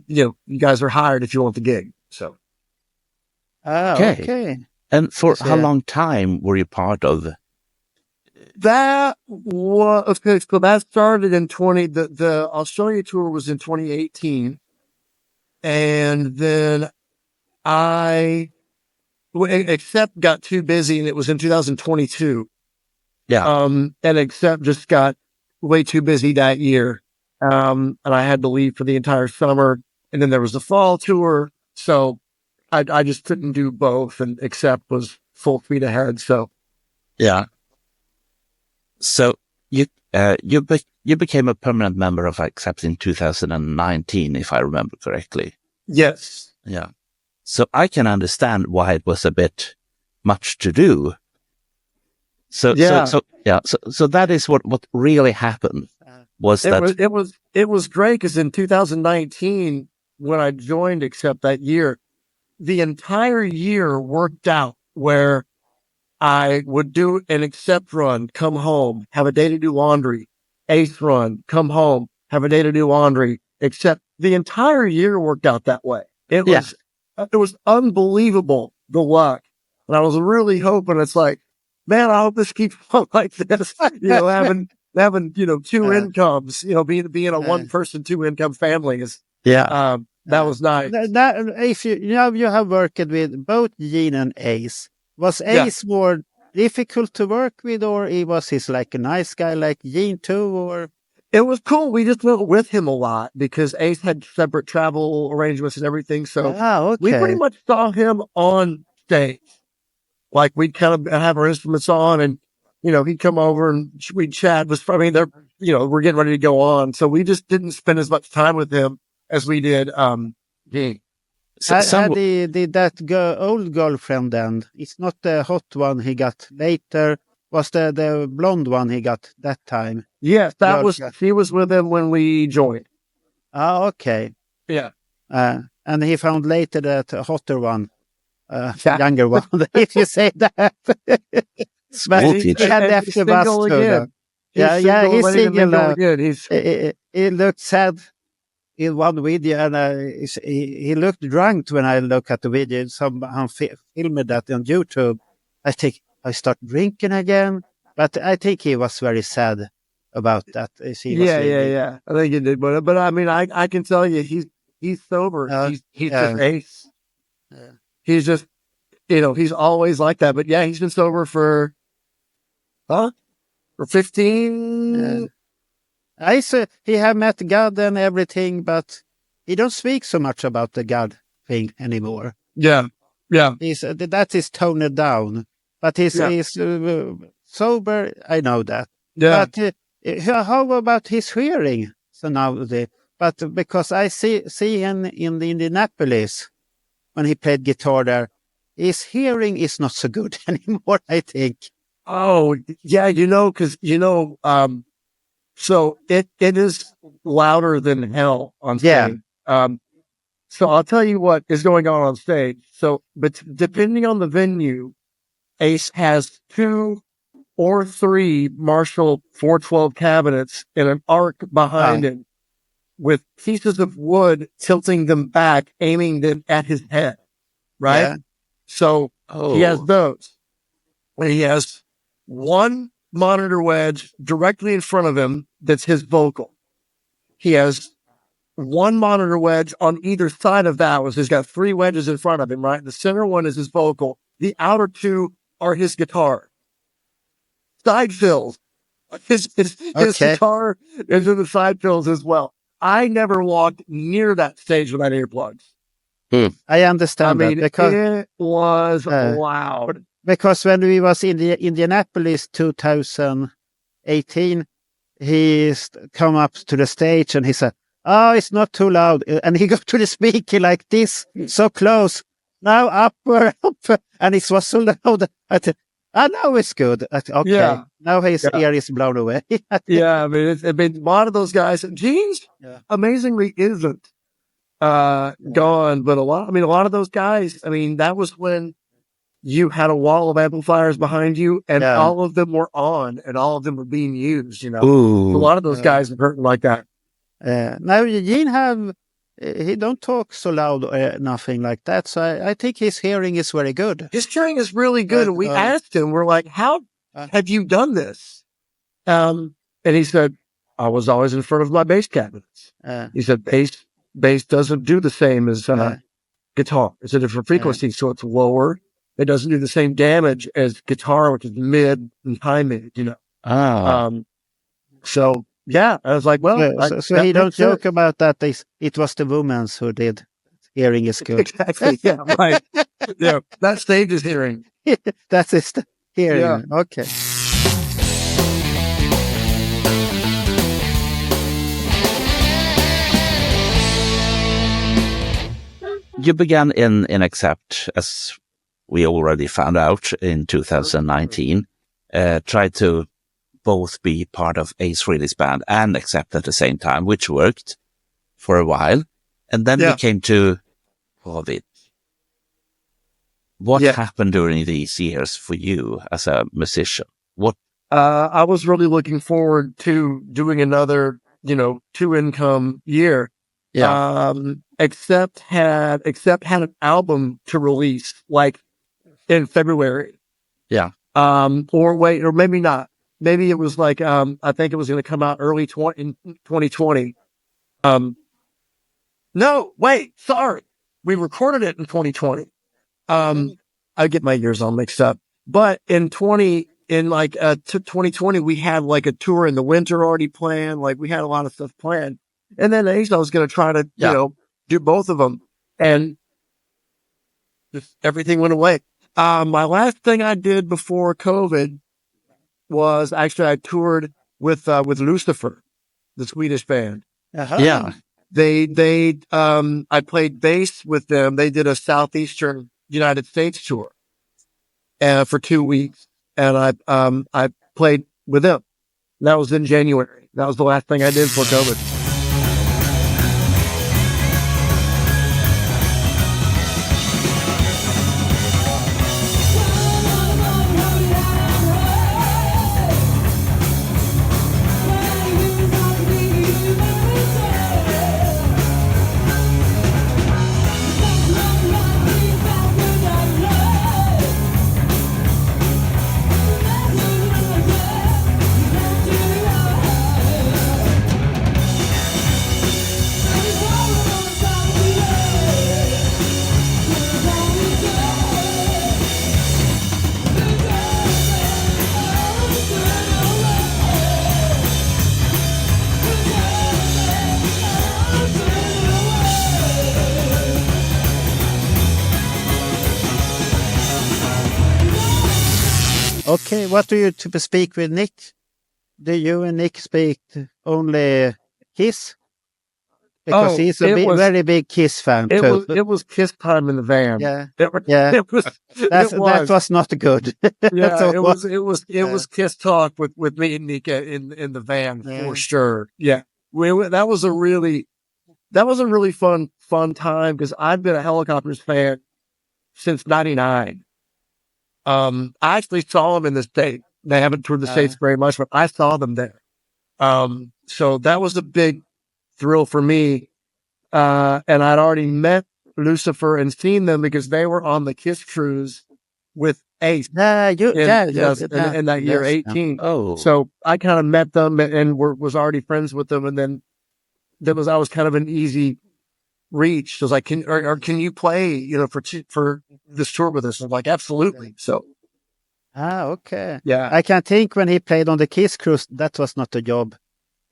you guys are hired if you want the gig. So. Okay. And for how long time were you part of? That was, okay, so that started in the Australia tour was in 2018. And then Accept got too busy, and it was in 2022. Yeah. And Accept just got way too busy that year. And I had to leave for the entire summer. And then there was the fall tour. So I just couldn't do both, and Accept was full speed ahead. So. Yeah. So you became a permanent member of Accept in 2019, if I remember correctly. Yes. Yeah. So I can understand why it was a bit much to do. So that is what really happened. It was great because in 2019, when I joined Accept that year, the entire year worked out where I would do an Accept run, come home, have a day to do laundry, Ace run, come home, have a day to do laundry, Accept. The entire year worked out that way. It was unbelievable, the luck. And I was really hoping, it's like, man, I hope this keeps on like this, having 2 incomes, being a 1-person, 2-income family is, that was nice. If you have worked with both Gene and Ace, was Ace more difficult to work with, or was he like a nice guy like Gene too, or? It was cool. We just went with him a lot because Ace had separate travel arrangements and everything. So we pretty much saw him on stage. Like we'd kind of have our instruments on and, he'd come over and we'd chat. They're, we're getting ready to go on. So we just didn't spend as much time with him as we did, Gene. That old girlfriend then, it's not the hot one he got later, was the blonde one he got that time? Yes, she was with him when we joined. Ah, okay. Yeah. And he found later that hotter one, younger one, if you say that. But he had left the bus too. He's single. He looked sad in one video, and he looked drunk when I look at the video. Someone filmed that on YouTube. I think I start drinking again, but I think he was very sad about that. I think he did, but I mean, I can tell you, he's sober. He's just ace. Yeah. He's just, he's always like that. But yeah, he's been sober for 15. Yeah. I say he have met God and everything, but he don't speak so much about the God thing anymore. Yeah. That is toned down, but he's sober. I know that. Yeah. But how about his hearing? So now, but because I see him in the Indianapolis when he played guitar there, his hearing is not so good anymore, I think. Oh yeah, because so it is louder than hell on stage. Yeah. So I'll tell you what is going on stage. So, but depending on the venue, Ace has 2 or 3 Marshall 412 cabinets in an arc behind him with pieces of wood tilting them back, aiming them at his head. Right? Yeah. So he has those. And he has one monitor wedge directly in front of him that's his vocal. He has one monitor wedge on either side of that. He's got 3 wedges in front of him, right? The center one is his vocal. The outer 2 are his guitar. Side fills. His guitar is in the side fills as well. I never walked near that stage without earplugs. I understand that because it was loud. Because when we was in the Indianapolis 2018, he come up to the stage and he said, "Oh, it's not too loud." And he got to the speaker like this, so close. Now up, and it was so loud. I said, now it's good. I said, okay, yeah. Now his ear is blown away. Yeah, I mean, a lot of those guys, Gene's amazingly isn't gone, but a lot of those guys, that was when you had a wall of amplifiers behind you, and all of them were on, and all of them were being used. So a lot of those guys are hurting like that. Now Gene he don't talk so loud or nothing like that. So I think his hearing is very good. His hearing is really good. And we asked him, we're like, how have you done this? And he said, I was always in front of my bass cabinets. He said, bass doesn't do the same as guitar. It's a different frequency, so it's lower. It doesn't do the same damage as guitar, which is mid and high mid, So yeah, I was like, well, so he don't joke about that. It was the women who did. Hearing is good. Exactly. Yeah. Right. Yeah. That stage is hearing. That's his hearing. Yeah. Okay. You began in Accept, as we already found out in 2019. Tried to both be part of Ace Frehley's band and Accept at the same time, which worked for a while. And then we came to COVID. What happened during these years for you as a musician? I was really looking forward to doing another, 2-income year. Yeah. Accept had an album to release like in February. Yeah. Or maybe not. Maybe it was like, I think it was going to come out early in 2020. No, wait, sorry. We recorded it in 2020. I get my years all mixed up, but in 2020, we had like a tour in the winter already planned. Like we had a lot of stuff planned. And then I was going to try to, do both of them, and just everything went away. My last thing I did before COVID was actually I toured with Lucifer, the Swedish band. Uh-huh. Yeah. I played bass with them. They did a southeastern United States tour for 2 weeks, and I played with them. That was in January. That was the last thing I did for COVID. Okay, what do you to speak with Nick? Do you and Nick speak only Kiss? Because he's a very big Kiss fan too. It was Kiss time in the van. Yeah, It was. that was not good. Yeah, it was Kiss talk with me and Nick in the van for sure. Yeah, that was a really fun time because I've been a Helicopters fan since '99. I actually saw them in the States. They haven't toured the States very much, but I saw them there. So that was a big thrill for me. And I'd already met Lucifer and seen them because they were on the Kiss cruise with Ace. In that year, 18. Oh. So I kind of met them and was already friends with them. And then I was kind of an easy reach. So I was like, can you play, for this tour with us? I'm like, absolutely. So. Okay. Yeah. I can think when he played on the Kiss cruise, that was not a job.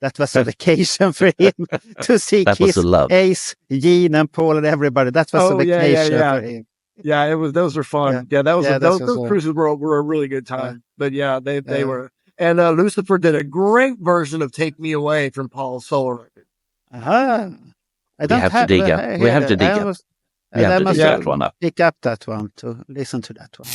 That was a vacation for him to see That Kiss, was a love. Ace, Gene and Paul and everybody. That was a vacation for him. Yeah, it was. Those were fun. Yeah, those cruises were a really good time. But yeah, they were. And Lucifer did a great version of "Take Me Away" from Paul's solo record. I don't have to dig up. We have to dig up. We have to dig that one up. Pick up that one to listen to that one.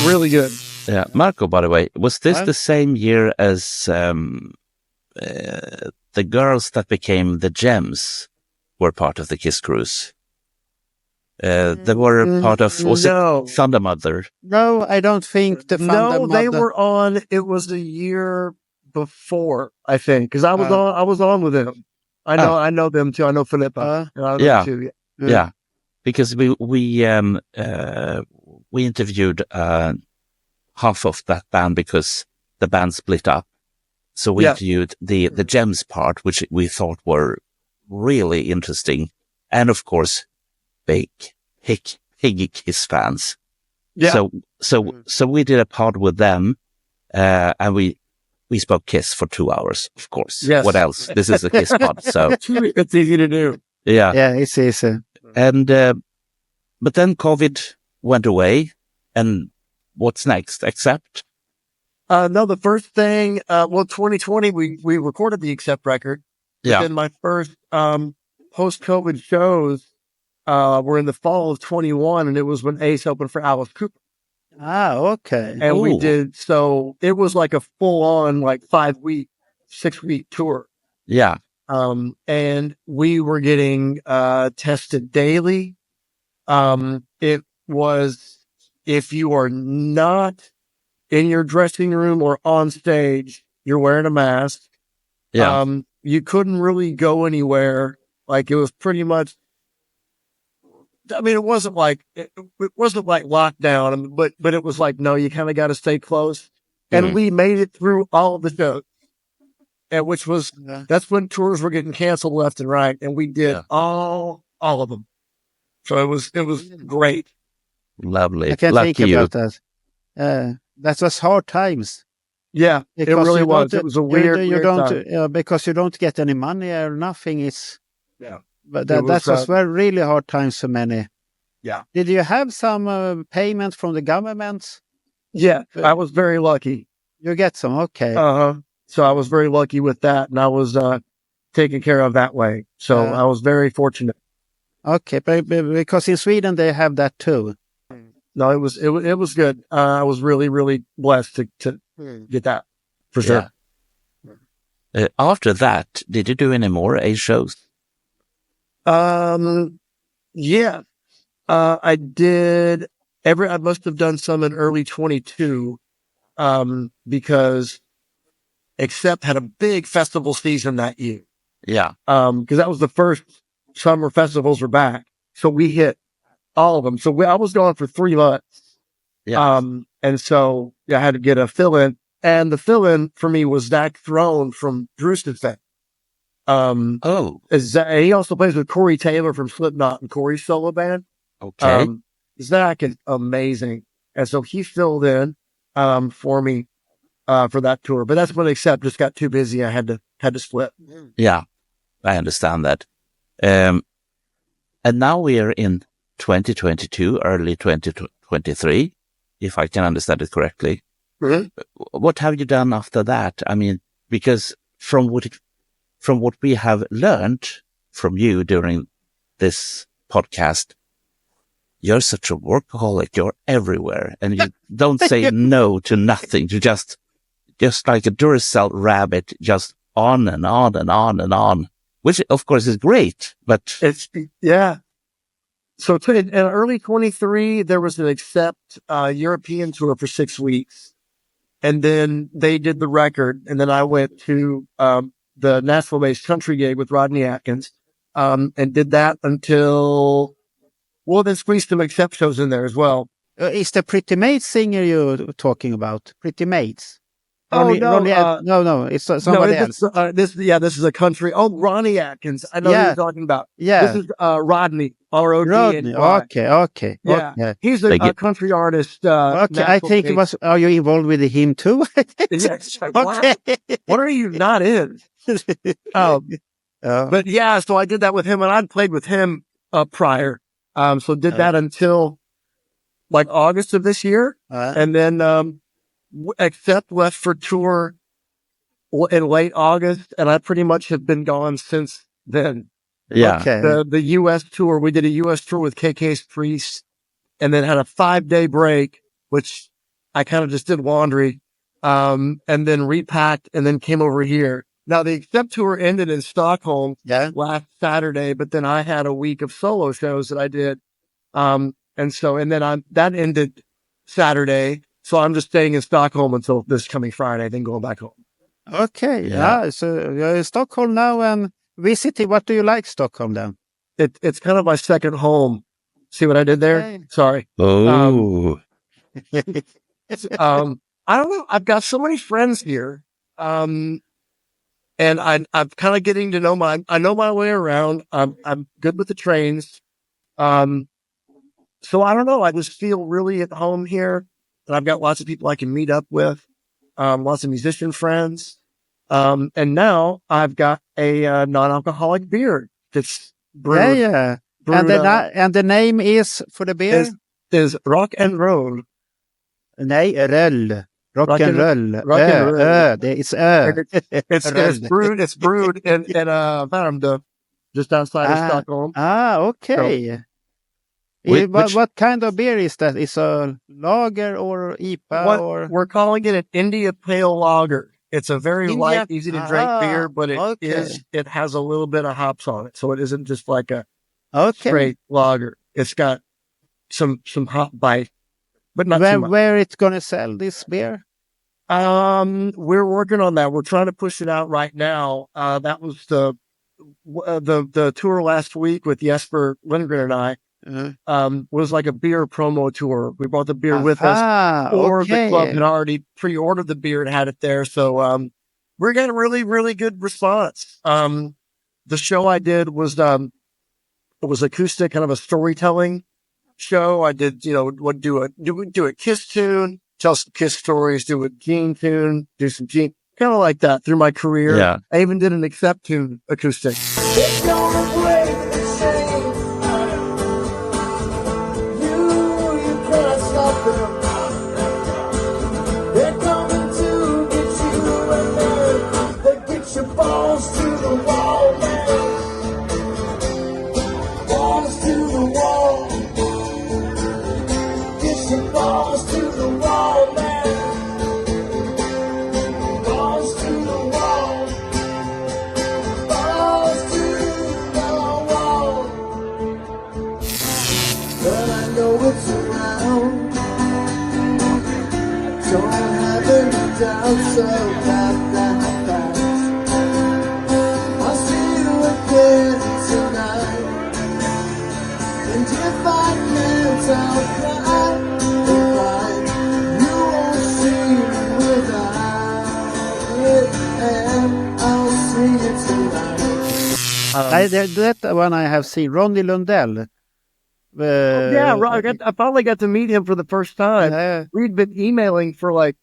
Really good. Yeah, Marco, by the way, was this the same year as the girls that became the Gems were part of the Kiss cruise? They were part of, was it Thunder Mother? No, I don't think the Thunder Mother. No, they were on, it was the year before, I think, because I was on with them. I know them too. I know Filippa. Yeah. Too. Yeah. Because we interviewed half of that band because the band split up. So we Yeah. interviewed the gems part, which we thought were really interesting. And of course, big Kiss fans. Yeah. So we did a pod with them, and we spoke Kiss for 2 hours, of course. Yes. What else? This is a Kiss pod, so It's easy to do. yeah. Yeah, it's easy. And but then COVID went away, and what's next? Accept? No, the first thing, 2020, we recorded the Accept record. Yeah. Then my first post-COVID shows were in the fall of 21, and it was when Ace opened for Alice Cooper. Ah, okay. And we Ooh. did, so it was like a full-on, like 5-week, 6-week tour. Yeah. And we were getting tested daily. It was, if you are not in your dressing room or on stage, you're wearing a mask. Yeah. You couldn't really go anywhere. Like, it was pretty much, I mean, it wasn't like lockdown, but it was like, no, you kind of got to stay close. And Mhm. we made it through all of the shows, and which was, that's when tours were getting canceled left and right. And we did Yeah. all of them. So it was great. Lovely. I can Lucky think you. about that. That was hard times. Yeah, it Because really you was. don't- It was a you- weird, you weird don't, time. because you don't get any money or nothing. It's Yeah. But It that was, was very really hard times for many. Yeah. Did you have some payment from the government? Yeah, I was very lucky. You get some, okay. So I was very lucky with that, and I was taken care of that way. So I was very fortunate. Okay, but because in Sweden they have that too. No, it was good. I was really, really blessed to get that for sure. After that, did you do any more A shows? Yeah. I did I must have done some in early 22, because Accept had a big festival season that year. Yeah. Cause that was the first summer festivals were back. So we hit all of them. So I was gone for 3 months. Yeah. And so I had to get a fill-in, and the fill-in for me was Zach Throne from Drewston. Oh, He also plays with Corey Taylor from Slipknot and Corey's solo band. okay. Zach is amazing. And so he filled in, for me, for that tour. But that's when Accept just got too busy. I had to split. Yeah, I understand that. And now we are in 2022, early 2023, if I can understand it correctly. Mhm. What have you done after that? I mean, because from what we have learned from you during this podcast, you're such a workaholic. You're everywhere, and you don't say no to nothing. You just like a Duracell rabbit, just on and on and on and on, which of course is great, but Yeah. So in early 23, there was an Accept European tour for 6 weeks. And then they did the record. And then I went to the Nashville-based country gig with Rodney Atkins, and did that until, then squeezed some Accept shows in there as well. Is the Pretty Mates singer you're talking about? Pretty Mates? No, no, it's somebody else. This is a country. Oh, Ronnie Atkins. I know who Yeah. you're talking about. Yeah. This is Rodney, R-O-D. Rodney. Okay. Yeah. Okay. He's Like a it. country artist. Okay, I think it was. Are you involved with him too? Yeah, it's like, wow. Okay. What are you not in? But yeah, so I did that with him, and I'd played with him prior. So did that until like August of this year, and then Accept left for tour in late August, and I pretty much have been gone since then. yeah. Okay. The U.S. tour, we did a U.S. tour with KK's Priest, and then had a 5-day break, which I kind of just did laundry, and then repacked, and then came over here. Now the Accept tour ended in Stockholm last Saturday, but then I had a week of solo shows that I did, and then that ended Saturday. So I'm just staying in Stockholm until this coming Friday, then going back home. Okay. Yeah. So you're in Stockholm now and visiting. What do you like Stockholm then? It's kind of my second home. See what I did there? Okay. Sorry. Oh, I don't know. I've got so many friends here. and I'm kind of getting to know I know my way around. I'm good with the trains. So I don't know. I just feel really at home here, and I've got lots of people I can meet up with, lots of musician friends. And now I've got a non-alcoholic beer that's brewed. Yeah. brewed, And the name is for the beer? is rock and roll. Nej, röll. Rock and roll. Rock and roll. It's It's brewed in Värmdö, just outside of Stockholm. Okay. What kind of beer is that? Is a lager or IPA We're calling it an India Pale Lager. It's a very India- light, easy to drink beer, but okay. it has a little bit of hops on it, so it isn't just like a Okay. straight lager. It's got some hop bite, but not too much. Where it's gonna sell this beer? We're working on that. We're trying to push it out right now. That was the tour last week with Jesper Lindgren and I. Was like a beer promo tour. We brought the beer with us, or the club had already pre-ordered the beer and had it there. So we're getting really, really good response. The show I did was it was acoustic, kind of a storytelling show. I did, would do a Kiss tune, tell some Kiss stories, do a Gene tune, do some Gene, kind of like that through my career. Yeah. I even did an Accept tune acoustic. It's gonna break the chain. You can't stop them. They're coming to get you, and then they get your balls to the wall, man. Balls to the wall. Get your balls to the wall, man. Balls to the wall. Balls to the wall. But I know it's around. Don't have any doubts about that fact. I'll see you again tonight. And if I can't, I'll cry. If you won't see me without it, and I'll see you tonight. That one I have seen. Ronnie Lundell. I finally got to meet him for the first time. We'd been emailing for like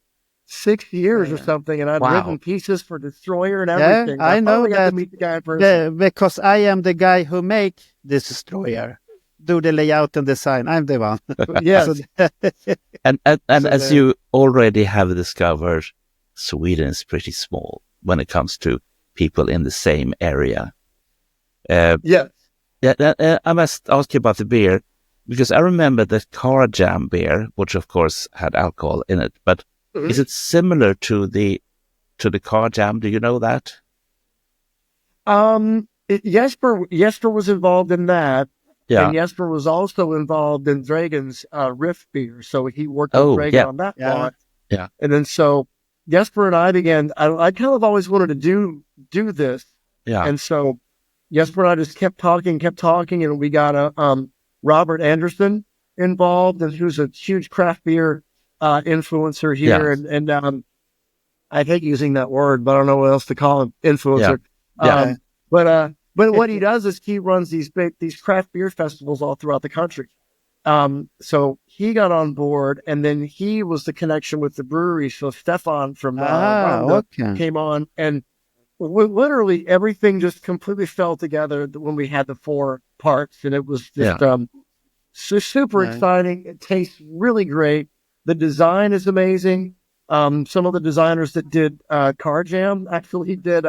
6 years or something, and I'd written pieces for Destroyer and everything. I know finally got that. to meet the guy in person. Because I am the guy who make this Destroyer. Do the layout and design. I'm the one. Yes. And as you already have discovered, Sweden is pretty small when it comes to people in the same area. Yes. I must ask you about the beer, because I remember the Car Jam beer, which of course had alcohol in it. But is it similar to the Car Jam? Do you know that? Jesper was involved in that. Yeah. And Jesper was also involved in Dragon's Riff beer, so he worked with Dragon on that lot. Yeah. And then so Jesper and I began. I kind of always wanted to do this. Yeah. And so Jesper and I just kept talking, and we got Robert Anderson involved, and who's a huge craft beer influencer here. And I hate using that word, but I don't know what else to call him, influencer. Yeah. But what he does is he runs these craft beer festivals all throughout the country. So he got on board, and then he was the connection with the brewery. So Stefan from came on, and literally everything just completely fell together when we had the 4 parts, and it was just super exciting. It tastes really great. The design is amazing. Some of the designers that did Car Jam actually did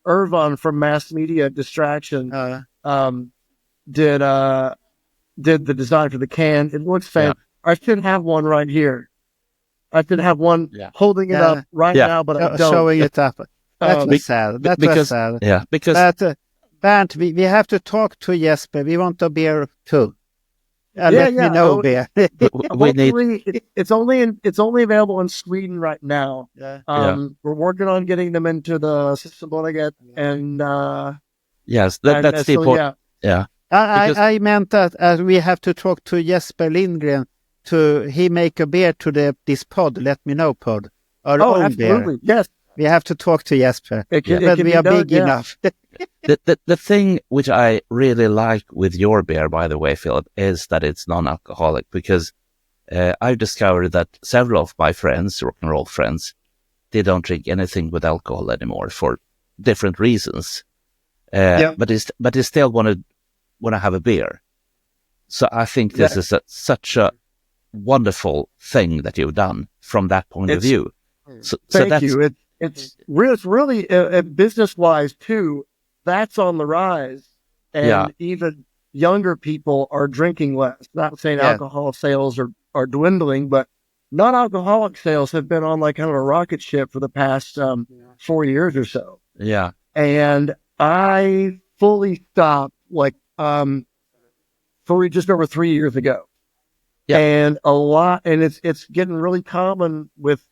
Irvan from Mass Media Distraction did the design for the can. It looks fantastic. I should have one right here. I should have one holding it up right now, but I don't. Showing it up. That was sad. That was sad. Yeah, because Bernt, we have to talk to Jesper. We want a beer too. Let me know, beer. we need. It's only available in Sweden right now. We're working on getting them into the Systembolaget, and yes, that's the important. I meant that we have to talk to Jesper Lindgren he make a beer to this pod. Let me know pod. Our own absolutely, beer. yes. We have to talk to Jesper. It can, But it can we be are done, big yeah. enough. The thing which I really like with your beer, by the way, Philip, is that it's non-alcoholic, because I've discovered that several of my friends, rock and roll friends, they don't drink anything with alcohol anymore for different reasons. But they still want to have a beer. So I think this is such a wonderful thing that you've done from that point of view. So Thank you. It's really business wise too. That's on the rise, and even younger people are drinking less. Not saying alcohol sales are dwindling, but non-alcoholic sales have been on like kind of a rocket ship for the past 4 years or so. Yeah. And I fully stopped like just over 3 years ago. Yeah. And it's getting really common with,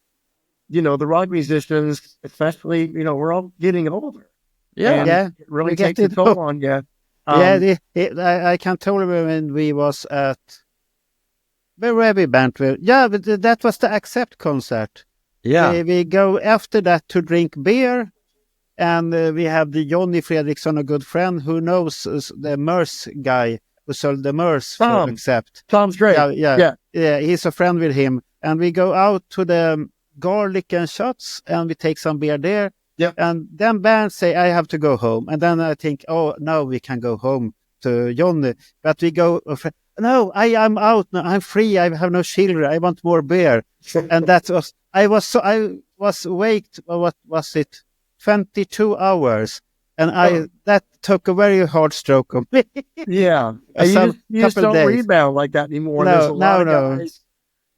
the rock musicians, especially, we're all getting older. And it really takes a toll on you. I can tell you when we was at where were we, Bernt? But that was the Accept concert. Yeah. We go after that to drink beer, and we have the Johnny Fredriksson, a good friend who knows the MERS guy who sold the MERS for Accept. Tom's great. Yeah, he's a friend with him, and we go out to the Garlic and Shots, and we take some beer there. Yep. And then Bernt say, I have to go home. And then I think, oh, no, we can go home to Johnny. But we go, no, I am out now. I'm free. I have no children. I want more beer. And that was, I was awake, what was it, 22 hours. And that took a very hard stroke on me. Yeah. You just don't rebound like that anymore. There's a lot of guys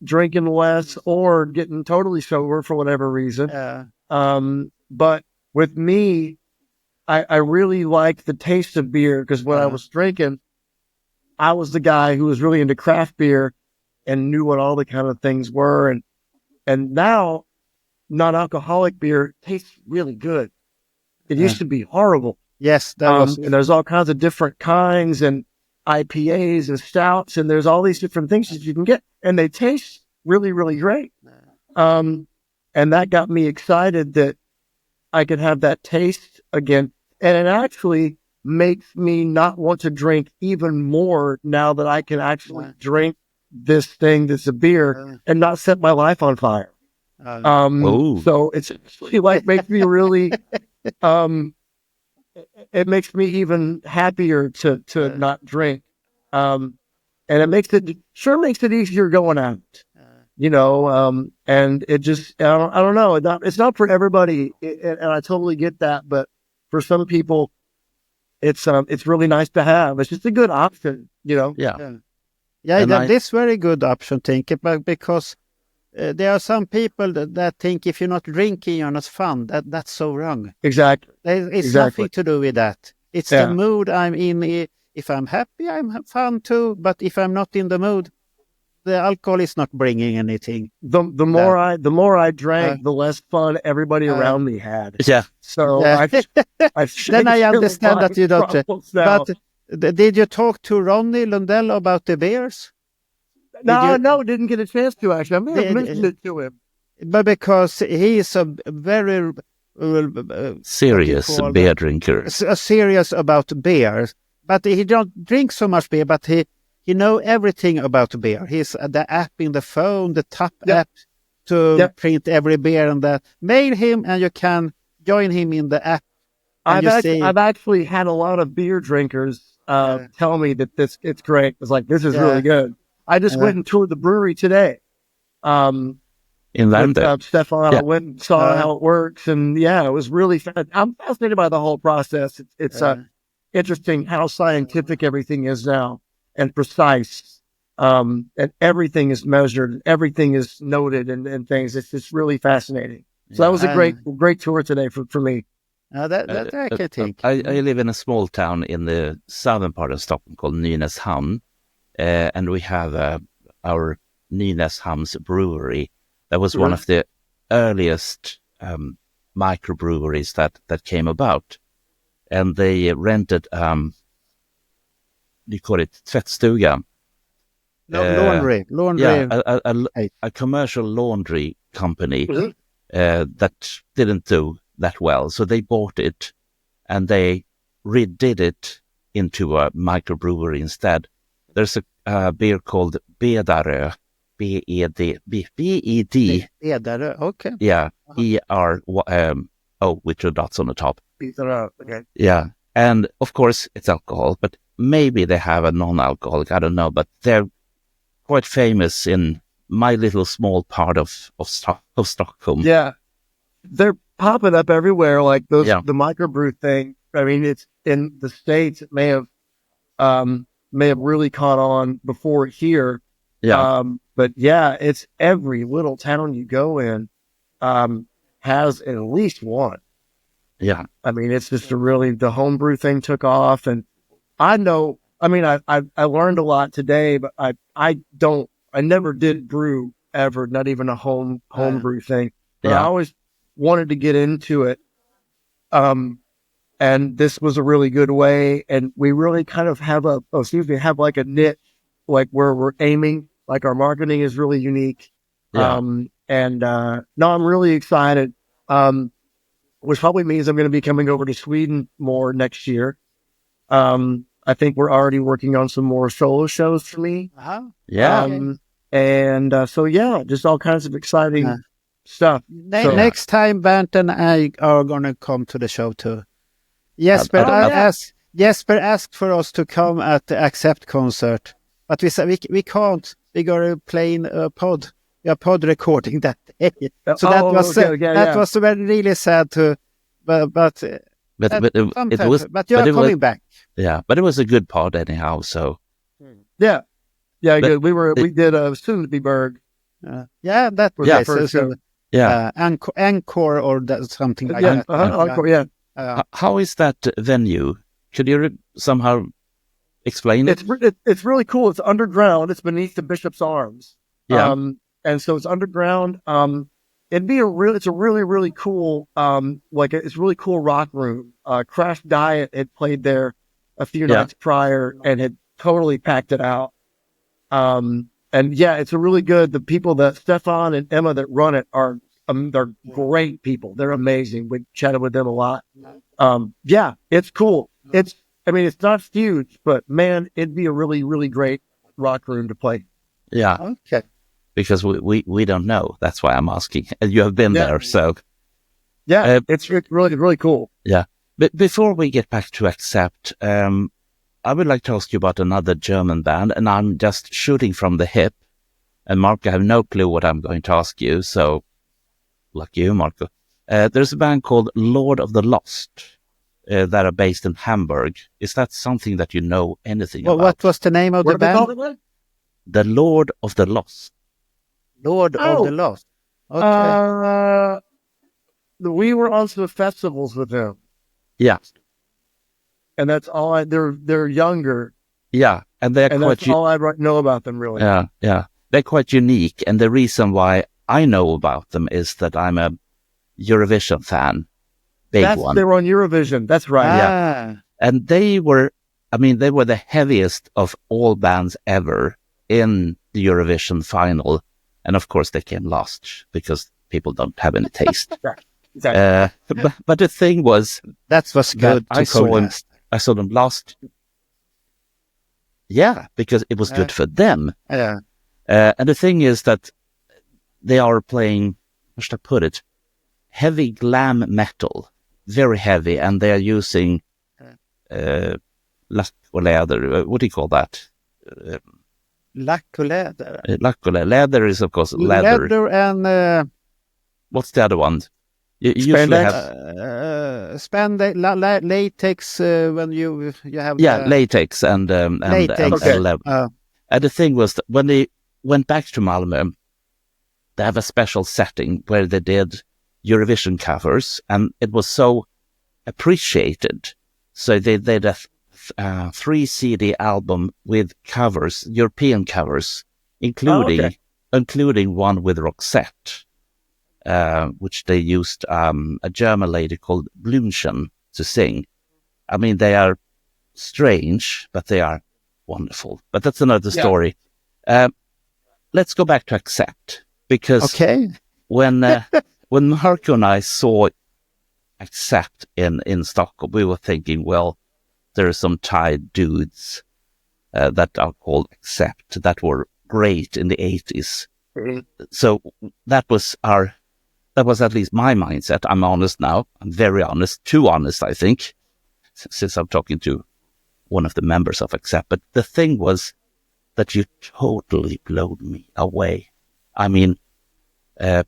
drinking less or getting totally sober for whatever reason. But with me, I really liked the taste of beer, because when I was drinking, I was the guy who was really into craft beer and knew what all the kind of things were. And now non-alcoholic beer tastes really good. It used to be horrible. Yes. And there's all kinds of different kinds and IPAs and stouts, and there's all these different things that you can get, and they taste really, really great. And that got me excited that I could have that taste again. And it actually makes me not want to drink even more now that I can actually drink this thing that's a beer and not set my life on fire. So it's actually like makes me really, it makes me even happier to not drink. And it makes it easier going out. And it just, I don't know. It's not for everybody. And I totally get that. But for some people, it's really nice to have. It's just a good option, Yeah, that is very good option, think about, because there are some people that think if you're not drinking, you're not fun. That's so wrong. Exactly. It's nothing to do with that. It's the mood I'm in. If I'm happy, I'm fun too. But if I'm not in the mood, the alcohol is not bringing anything. The more I drank, the less fun everybody around me had. Yeah. So then I understand that you don't. But did you talk to Ronnie Lundell about the beers? No, didn't get a chance to actually. I may have mentioned it to him. But because he is a very serious beer drinker. Serious about beers. But he don't drink so much beer, but he know everything about beer. He's the app in the phone, the Tap app to print every beer, and that. Mail him, and you can join him in the app. I've actually had a lot of beer drinkers tell me that it's great. It's like, this is really good. I just went and toured the brewery today. In Värmdö. Stefan, I went and saw how it works, and it was really fun. I'm fascinated by the whole process. It's interesting how scientific everything is now, and precise, and everything is measured, everything is noted, and things. It's just really fascinating. So that was a great tour today for me. That I can think. I live in a small town in the southern part of Stockholm called Nynäshamn, and we have our Nynäshamns brewery. That was one of the earliest microbreweries that came about, and they rented you call it tvättstuga. Laundry. Yeah, a commercial laundry company that didn't do that well. So they bought it and they redid it into a microbrewery instead. There's a beer called Bedarö, B-E-D, Bedarö, okay. yeah, E-R-O, with 2 dots on the top. Beat that up. Okay. Yeah, and of course it's alcohol, but maybe they have a non-alcoholic, I don't know, but they're quite famous in my little small part of Stockholm. Yeah. They're popping up everywhere, like those Yeah. the microbrew thing. I mean, it's in the States. It may have really caught on before here. Yeah, But yeah, it's every little town you go in has at least one. yeah, I mean, it's just the homebrew thing took off, and I know. I mean, I learned a lot today, but I never did brew ever, not even a homebrew thing. But I Yeah. always wanted to get into it. And this was a really good way, and we really kind of have have like a niche, like where we're aiming, like our marketing is really unique. Yeah. No, I'm really excited. Which probably means I'm going to be coming over to Sweden more next year. I think we're already working on some more solo shows for me. yeah. So yeah, just all kinds of exciting stuff. So- Next time, Bernt and I are going to come to the show too. Jesper, Jesper asked for us to come at the Accept concert, but we said we can't. We got to play in a pod. We are pod recording that day. So that was really sad to, but But sometime, it was, but you're coming was, back. yeah, but it was a good pod anyhow. So Yeah, But good. We did Soon to Be Berg. Yeah, that was Yeah, nice. first show. yeah, Encore or something like Yeah, that. encore, yeah. how is that venue? Could you somehow explain it? It's really cool. It's underground. It's beneath the Bishop's Arms. Yeah. And so it's underground. It's a really, really cool, it's a really cool rock room. Crash Diet had played there a few nights prior and had totally packed it out. And yeah, it's a really good, the people that Stefan and Emma that run it are, they're great people. They're amazing. We chatted with them a lot. Yeah, it's cool. It's not huge, but man, it'd be a really, really great rock room to play. Yeah, Okay. because we don't know. That's why I'm asking. And you have been there, so Yeah, it's really, really cool. yeah. But before we get back to Accept, I would like to ask you about another German band, and I'm just shooting from the hip. And Marco, I have no clue what I'm going to ask you, so lucky you, Marco. There's a band called Lord of the Lost that are based in Hamburg. Is that something that you know anything Well, about? what was the name of What the are they called band? again? The Lord of the Lost. Lord Oh. of the Lost. Okay. We were on some festivals with them, Yeah, and that's all. They're younger, yeah, and they're and quite that's all I know about them, really. yeah. They're quite unique, and the reason why I know about them is that I'm a Eurovision fan, big one. They were on Eurovision. That's right. Ah. And they were the heaviest of all bands ever in the Eurovision final. And of course, they came last because people don't have any taste. Exactly. But the thing was, That was good. I to saw go them. last. I saw them last. Yeah, because it was good for them. Yeah. And the thing is that they are playing, how should I put it, heavy glam metal, very heavy, and they are using lack or leather. What do you call that? Lack och leather. Lack or leather. Leather is of course leather. Leather and What's the other one? You usually Spandex? have spandex, latex when you have latex and latex. leather. And the thing was that when they went back to Malmö, they have a special setting where they did Eurovision covers, and it was so appreciated. So they did a 3 CD album with covers, European covers, including one with Roxette, which they used a German lady called Blümchen to sing. I mean, they are strange, but they are wonderful. But that's another story. Let's go back to Accept, because when when Marco and I saw Accept in Stockholm, we were thinking, well, there are some Thai dudes that are called Accept that were great in the 80s. So that was at least my mindset. I'm honest now. I'm very honest, too honest, I think, since I'm talking to one of the members of Accept. But the thing was that you totally blew me away. I mean,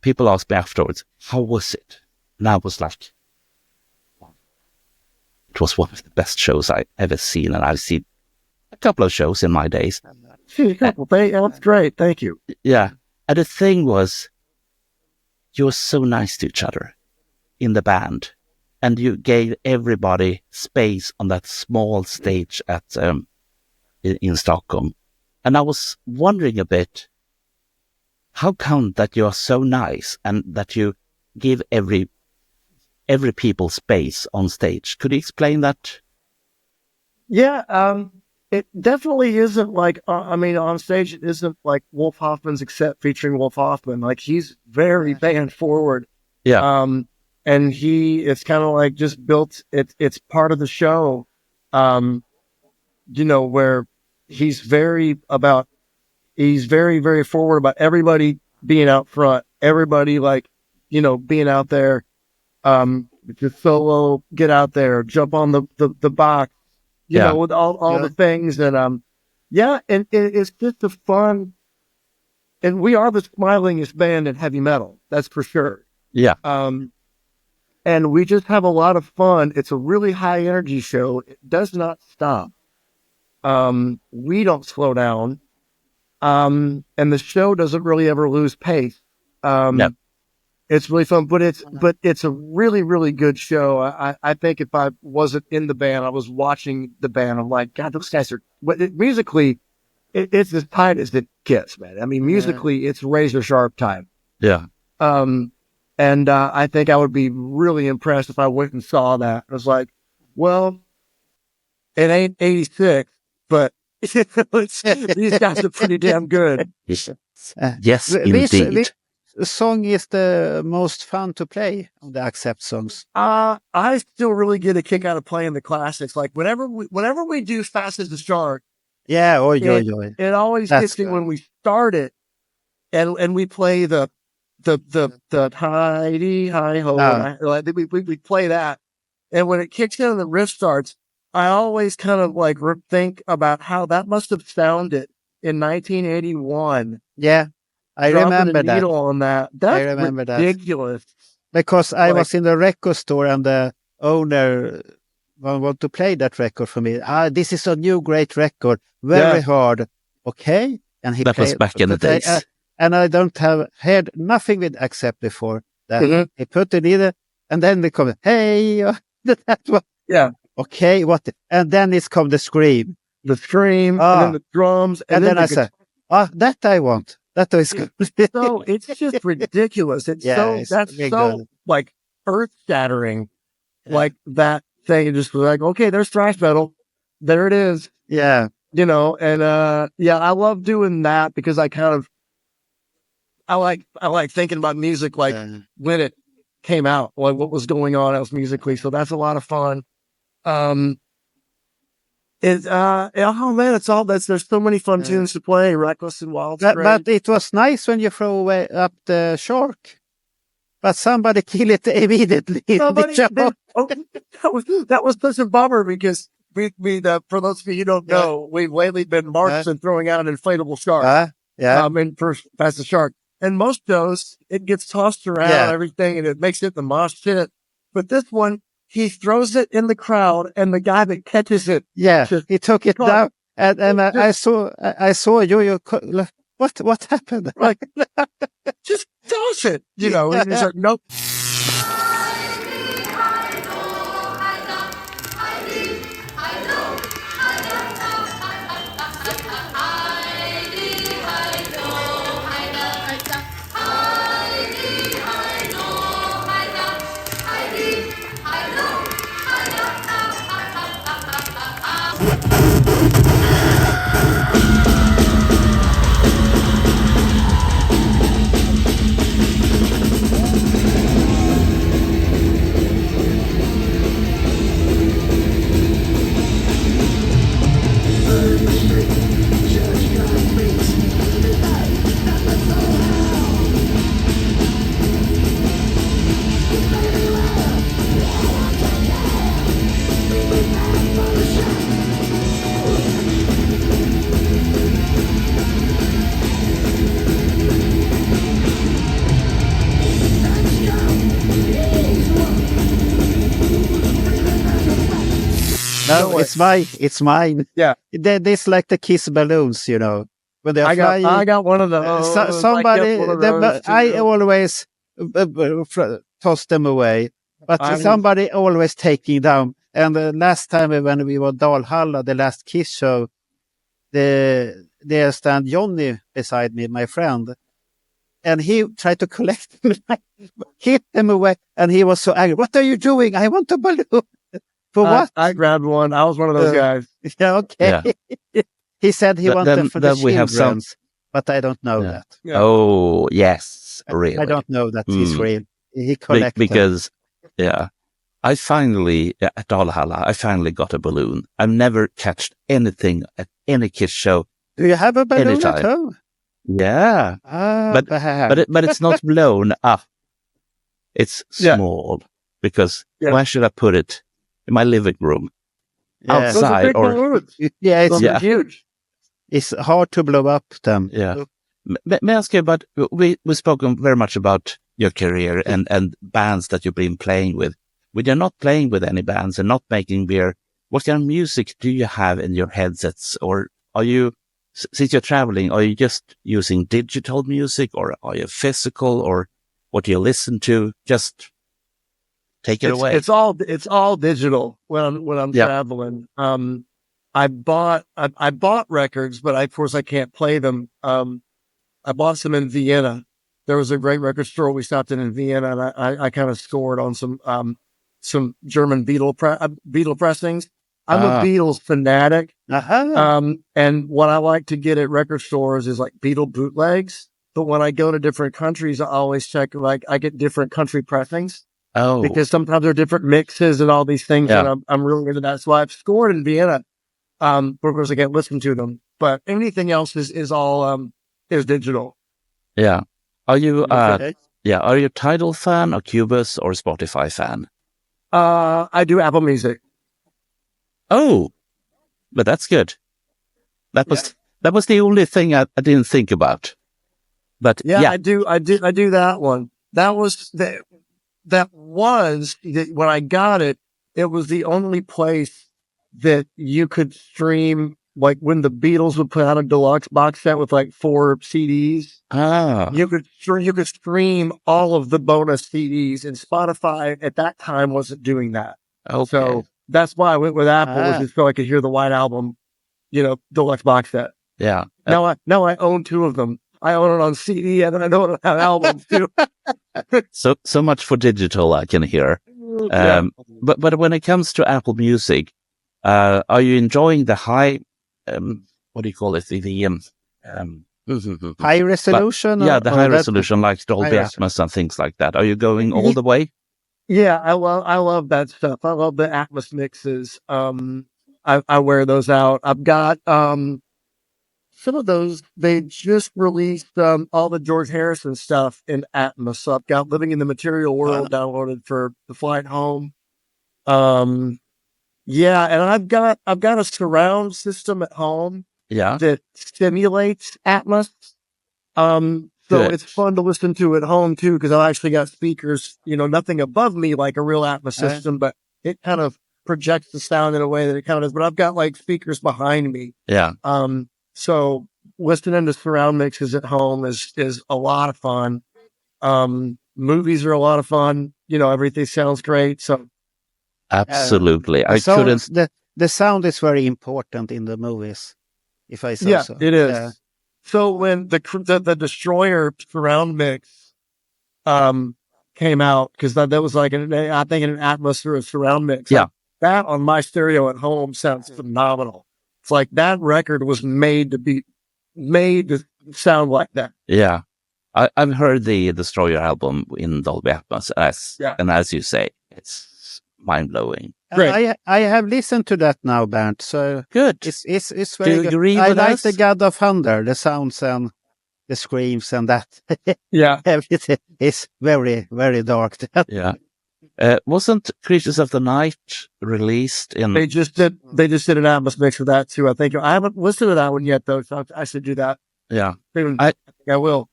people asked me afterwards, how was it? And I was like, it was one of the best shows I've ever seen, and I've seen a couple of shows in my days. That's great. Thank you. Yeah. And the thing was, you were so nice to each other in the band, and you gave everybody space on that small stage at in Stockholm. And I was wondering a bit, how come that you are so nice and that you give every people space on stage? Could you explain that? Yeah, it definitely isn't like, on stage, it isn't like Wolf Hoffman's Accept featuring Wolf Hoffman. Like, he's very band forward. Yeah. And it's kind of like just built, it's part of the show, where he's very, very forward about everybody being out front, everybody being out there, just solo, get out there, jump on the box, with all the things. And, and it's just a fun, and we are the smilingest band in heavy metal. That's for sure. Yeah. And we just have a lot of fun. It's a really high energy show. It does not stop. We don't slow down. And the show doesn't really ever lose pace. No. It's really fun, but it's a really, really good show. I think if I wasn't in the band, I was watching the band, I'm like, God, those guys are, musically, it's as tight as it gets, man. I mean, musically, it's razor sharp time. Yeah. And I think I would be really impressed if I went and saw that. I was like, well, it ain't 86, but these guys are pretty damn good. Yes, indeed. Which song is the most fun to play on the Accept songs? I still really get a kick out of playing the classics. Like whenever we do Fast as the Shark, yeah, it always gets me when we start it, and we play the hi-dee, hi-ho. We play that, and when it kicks in and the riff starts, I always kind of like think about how that must have sounded in 1981. Yeah, I remember that. Needle on that. That's I remember ridiculous. Because I was in the record store and the owner wanted to play that record for me. This is a new great record, very hard. Okay, and he that was back in the days. And I don't have heard nothing with Accept before that. He put it in, and then they come, hey, that one. Yeah. Okay, what? And then it's come the scream. The scream, and then the drums. And then I said, that I want. That is good. So it's just ridiculous. It's that's so good. Like earth shattering. Like that thing. It just was like, okay, there's thrash metal. There it is. Yeah. And I love doing that because I like thinking about music like when it came out, like what was going on else musically. So that's a lot of fun. There's so many fun tunes to play. Reckless and Wild. But it was nice when you throw away up the shark. But somebody kill it immediately. That was such a bummer because we for those of you who don't know, we've lately been marching throwing out an inflatable shark. In first Fast the Shark. And most shows, it gets tossed around everything and it makes it the mosh pit. But this one, he throws it in the crowd and the guy that catches it. Yeah, he took it down. And I saw you, what happened? Like, just toss it, and he's like, nope. way. It's mine. Yeah. This like the Kiss balloons, you know. When they're flying. I got one of those. I always toss them away, but somebody always taking down. And the last time when we were Dalhalla, the last Kiss show, there stand Johnny beside me, my friend, and he tried to collect them, hit them away, and he was so angry. What are you doing? I want a balloon. For what? I grabbed one. I was one of those guys. Yeah, okay. Yeah. He said he wanted them for the children, but I don't know that. Yeah. Oh, yes, really. I don't know that he's real. He collected. Because, I finally, at Dalhalla, I finally got a balloon. I've never catched anything at any Kiss show. Do you have a balloon anytime. at home? Yeah. But it's not blown up. It's small. Because where should I put it? In my living room. Outside or it's huge. It's hard to blow up them. Yeah. May I ask you about, we've spoken very much about your career and bands that you've been playing with. When you're not playing with any bands and not making beer, what kind of music do you have in your headsets? Or are you, since you're traveling, are you just using digital music, or are you physical, or what do you listen to? Just take it away. It's all digital when I'm traveling. I bought records, but of course I can't play them. I bought some in Vienna. There was a great record store we stopped in Vienna, and I kind of scored on some German Beatle pressings. I'm a Beatles fanatic. And what I like to get at record stores is like Beatle bootlegs. But when I go to different countries, I always check, like, I get different country pressings. Oh. Because sometimes there are different mixes and all these things. Yeah. And I'm really into that. So I've scored in Vienna. But of course I can't listen to them. But anything else is all is digital. Yeah. Are you are you a Tidal fan or Cubase or Spotify fan? I do Apple Music. Oh, but that's good. That was the only thing I didn't think about. But I do that one. That was when I got it. It was the only place that you could stream, like when the Beatles would put out a deluxe box set with like 4 CDs. You could stream all of the bonus CDs, and Spotify at that time wasn't doing that. Okay. So that's why I went with Apple, was just so I could hear the White Album, deluxe box set. Yeah. Now I own 2 of them. I own it on CD, and then I own it on albums too. So much for digital, I can hear. But when it comes to Apple Music, are you enjoying the high? What do you call it? High resolution? The high resolution, like Dolby Atmos and things like that. Are you going all the way? Yeah, I love that stuff. I love the Atmos mixes. I wear those out. I've got some of those. They just released all the George Harrison stuff in Atmos. So I've got Living in the Material World downloaded for the flight home. And I've got a surround system at home. Yeah. That stimulates Atmos. So it's fun to listen to at home too, because I've actually got speakers, nothing above me like a real Atmos system, but it kind of projects the sound in a way that it kind of does. But I've got like speakers behind me. Yeah. So listening to surround mixes at home is a lot of fun. Movies are a lot of fun. Everything sounds great. So absolutely. The sound is very important in the movies, if I say so. It is. Yeah. So when the Destroyer surround mix came out, because that was like an Atmos or a surround mix. Yeah. That on my stereo at home sounds phenomenal. It's like that record was made to sound like that. Yeah. I've heard the Destroyer album in Dolby Atmos, and as you say, it's mind-blowing. I have listened to that now, Bernd. So good. It's very good. You agree I with like us? the God of Thunder, the sounds and the screams and that. Yeah, everything is very, very dark. Yeah. Wasn't Creatures of the Night released in? They just did an Atmos mix of that too. I think I haven't listened to that one yet though, so I should do that. Yeah, I think I will.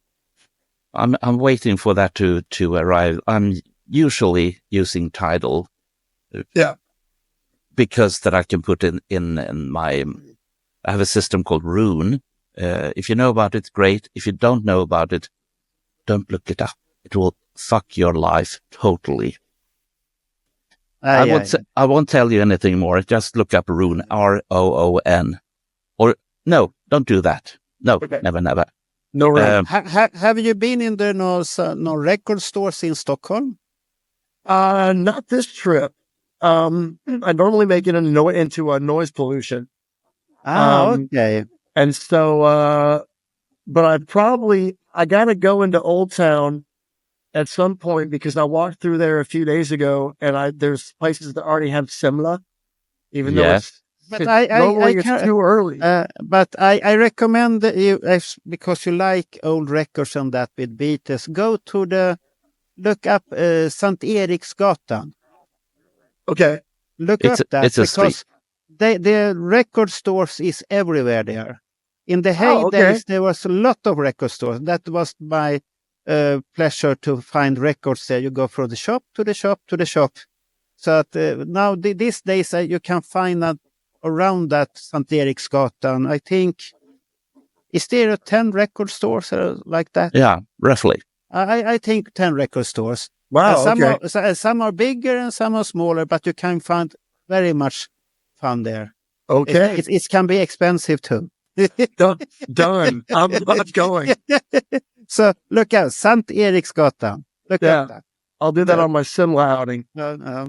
I'm waiting for that to arrive. I'm usually using Tidal. Yeah. because that I can put in my. I have a system called Rune. If you know about it, great. If you don't know about it, don't look it up. It will fuck your life totally. I won't tell you anything more. Just look up Rune, Roon. Or no, don't do that. No, Okay. never. No, right. Have you been in the no record stores in Stockholm? Not this trip. I normally make it into a noise pollution. Okay. And so, but I got to go into Old Town at some point because I walked through there a few days ago and there's places that already have Semla, even though But normally it's too early. But I recommend that you, because you like old records and that with Beatles, look up St. Eriksgatan. Okay. Look up that it's a because the record stores is everywhere there. In the heydays, okay. there was a lot of record stores. That was my pleasure to find records there. You go from the shop to the shop to the shop. So now these days you can find that around that St. Eriksgatan. I think, is there 10 record stores like that? Yeah, roughly. I think 10 record stores. Wow. Some are bigger and some are smaller, but you can find very much fun there. Okay. It can be expensive too. Done. I'm not going. So look at St. Eriksgatan. Look at that. I'll do that on my Semla outing. Yeah.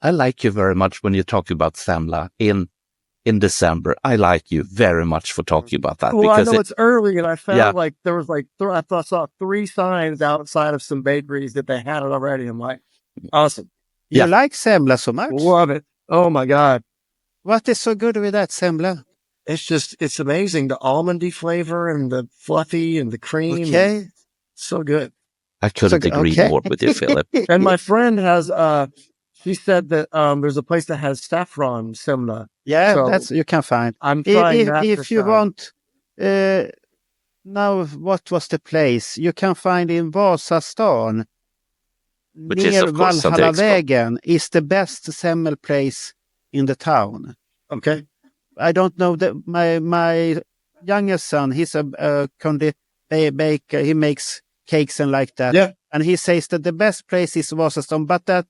I like you very much when you talk about Semla in December. I like you very much for talking about that. Well, because I know it's early, and I found like there was like I saw 3 signs outside of some bakeries that they had it already. I'm like, awesome. You like Semla so much? Love it. Oh my God. What is so good with that Semla? It's amazing. The almondy flavor and the fluffy and the cream. Okay. So good. I couldn't agree more with you, Philip. And my friend has, she said that there's a place that has saffron Semla. Yeah, So that's you can find. I'm trying that If this you time. want, now what was the place? You can find in Vasastan, Which is, near of course, St. Valhallavägen, is the best semmel place in the town. Okay. I don't know that my youngest son, he's a baker. He makes cakes and like that. Yeah. And he says that the best place is Vasastan, but that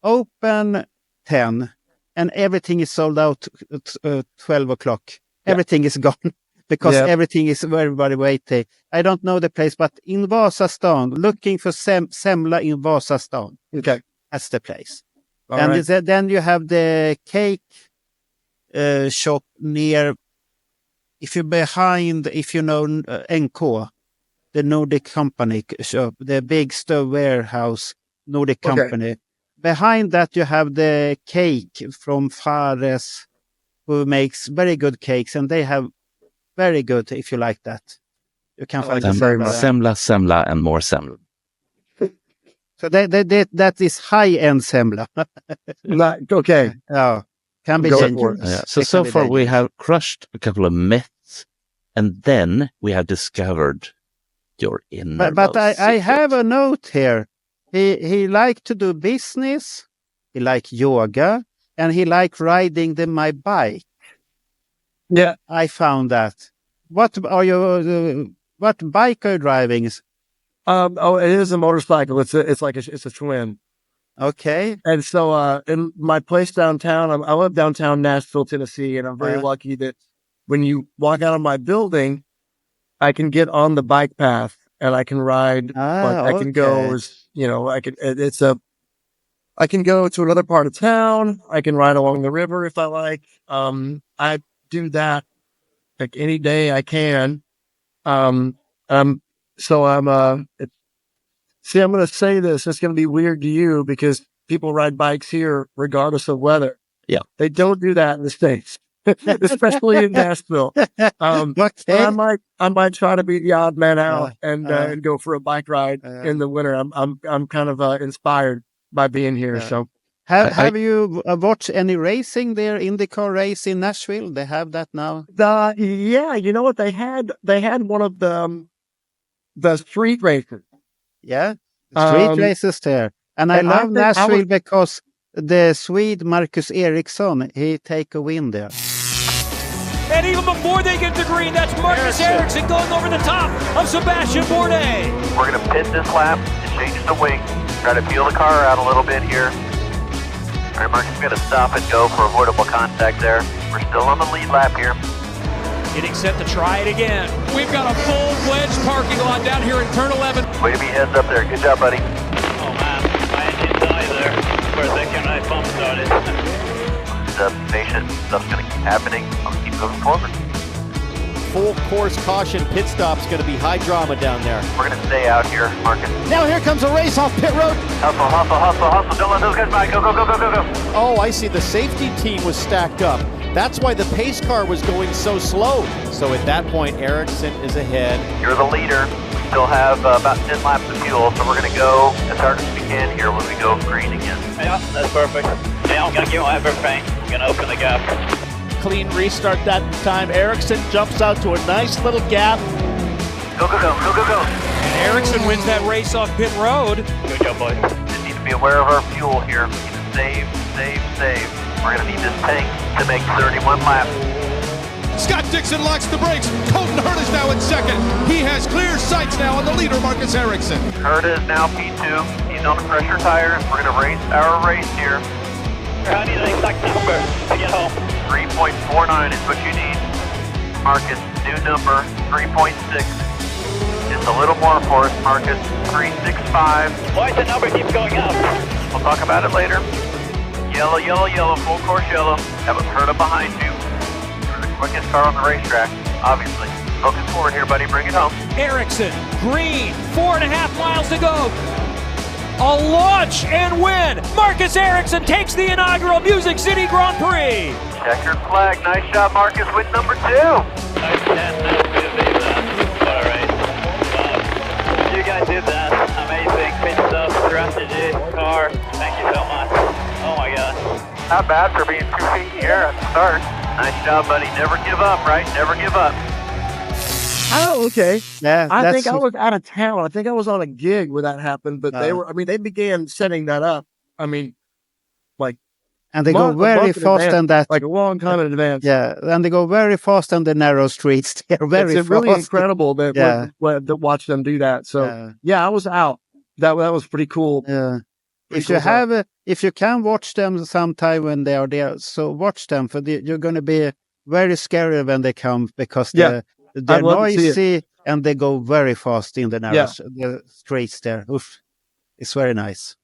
open 10 and everything is sold out at 12 o'clock. Yeah. Everything is gone because everything is very waiting. I don't know the place, but in Vasastan, looking for Semla in Vasastan. Okay. That's the place. All and right. then you have the cake shop near, if you know NK, the Nordic company shop, the big stove warehouse, Nordic company. Behind that, you have the cake from Fares, who makes very good cakes, and they have very good, if you like that. You can find Semla, and more Semla. So that is high-end Semla. Okay. Oh, can be Go dangerous. for it. So far we have crushed a couple of myths, and then we have discovered your inner. But I have a note here. He liked to do business, he liked yoga, and he liked riding my bike. Yeah. I found that. What bike are you driving? It is a motorcycle. It's a twin. Okay. And so, in my place downtown, I live downtown Nashville, Tennessee, and I'm very lucky that when you walk out of my building, I can get on the bike path and I can ride. I can go I can go to another part of town. I can ride along the river if I like. I do that like any day I can. I'm going to say this. It's going to be weird to you because people ride bikes here regardless of weather. Yeah. They don't do that in the States, especially in Nashville. I might try to be the odd man out and go for a bike ride in the winter. I'm kind of inspired by being here. So have you watched any racing there? IndyCar race in Nashville? They have that now. Yeah, you know what they had one of the street races. Yeah, street races there. And I love Nashville because the Swede Marcus Ericsson, he take a win there. And even before they get to green, that's Marcus Ericsson going over the top of Sebastian Bourdais. We're going to pit this lap and change the wing. Try to feel the car out a little bit here. All right, Marcus, we're going to stop and go for avoidable contact there. We're still on the lead lap here. Getting set to try it again. We've got a full-fledged parking lot down here in turn 11. Way to be heads up there. Good job, buddy. Oh, man. My engine died there. For a second, I pump started. Just be patient. Stuff's going to keep happening. I'll keep moving forward. Full course caution pit stop's going to be high drama down there. We're going to stay out here, Marcus. Now here comes a race off pit road. Hustle, hustle, hustle, hustle. Don't let those guys by. Go, go, go, go, go, go. Oh, I see. The safety team was stacked up. That's why the pace car was going so slow. So at that point, Ericsson is ahead. You're the leader. We still have about 10 laps of fuel, so we're going to go as hard as we can here when we go green again. Yeah, that's perfect. Yeah, I'm going to give my everything. I'm going to open the gap. Clean restart that time. Ericsson jumps out to a nice little gap. Go, go, go, go, go, go. And Ericsson wins that race off pit road. Good job, boys. Just need to be aware of our fuel here. We need to save, save, save. We're going to need this tank to make 31 laps. Scott Dixon locks the brakes. Colton Hurt is now in second. He has clear sights now on the leader, Marcus Ericsson. Hurt is now P2. He's on the pressure tires. We're going to race our race here. I need an exact number to get home. 3.49 is what you need. Marcus, new number, 3.6. Just a little more for us, Marcus. 365. Why does the number keep going up? We'll talk about it later. Yellow, yellow, yellow, full course yellow. That was Herta behind you. You're the quickest car on the racetrack, obviously. Focus forward here, buddy. Bring it home. Ericsson, green, 4.5 miles to go. A launch and win. Marcus Ericsson takes the inaugural Music City Grand Prix. Checkered flag. Nice job, Marcus. Win number 2. Nice, all right. You guys did that. Amazing. Pit stop, strategy, car. Thank you so much. Oh my God. Not bad for being 2 feet in the air at the start. Nice job, buddy. Never give up, right? Never give up. Oh, okay. Yeah, I think I was out of town. I think I was on a gig where that happened, but they began setting that up. I mean, like, and they go very fast on that. Like a long time in advance. Yeah, and they go very fast on the narrow streets. They're very it's fast. really incredible that to watch them do that. So yeah, I was out. That was pretty cool. Yeah. If you can watch them sometime when they are there, so watch them. You're going to be very scary when they come because they're noisy and they go very fast in the narrow the streets there. Oof, it's very nice.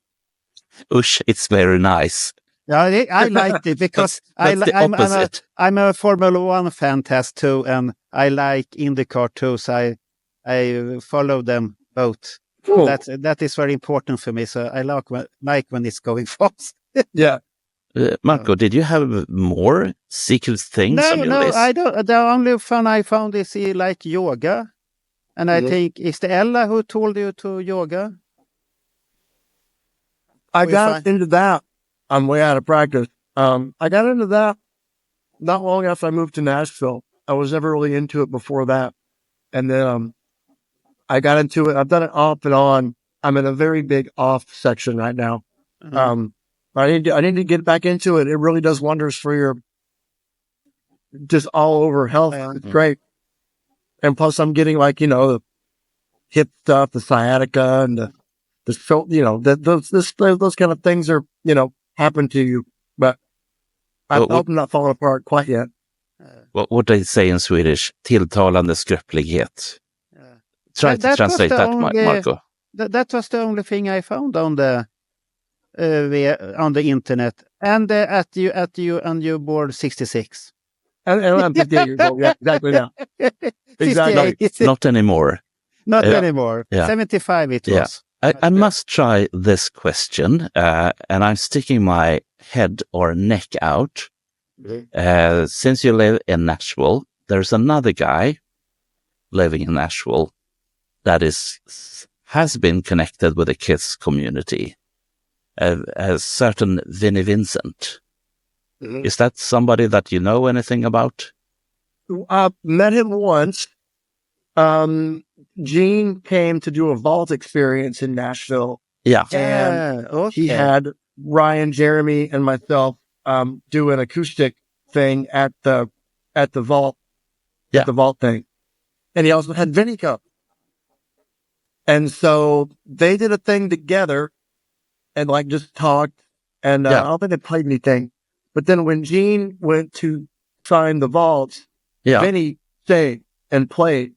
Ush, it's very nice. Yeah, I liked it because I'm a Formula 1 fan too, and I like IndyCar too, so I follow them both. Cool. That is very important for me. So I like when it's going fast. Yeah. Marco, did you have more secret things on your list? I don't. The only fun I found is he like yoga, and I think is the Ella who told you to yoga. I got into that. I'm way out of practice. I got into that not long after I moved to Nashville. I was never really into it before that, and then I got into it. I've done it off and on. I'm in a very big off section right now. Mm-hmm. I need to get back into it. It really does wonders for your just all over health. It's great. And plus I'm getting the hip stuff, the sciatica and those kind of things are, happen to you, but I hope I'm not falling apart quite yet. What would they say in Swedish? Tilltalande skröplighet. Try to translate that, Marco. That was the only thing I found on the internet, and at your board 66. And I'm 58 years old. Yeah, exactly now. Exactly. Not anymore. Not anymore. Yeah. 75 it was. I must try this question, and I'm sticking my head or neck out. Since you live in Nashville, there's another guy living in Nashville that has been connected with the KISS community. A certain Vinnie Vincent. Mm-hmm. Is that somebody that you know anything about? I met him once. Gene came to do a vault experience in Nashville. Yeah. And he had Ryan, Jeremy, and myself do an acoustic thing at the vault, Yeah. at the vault thing. And he also had Vinny come. And so they did a thing together and like just talked. And I don't think they played anything. But then when Gene went to sign the vaults, Vinny stayed and played.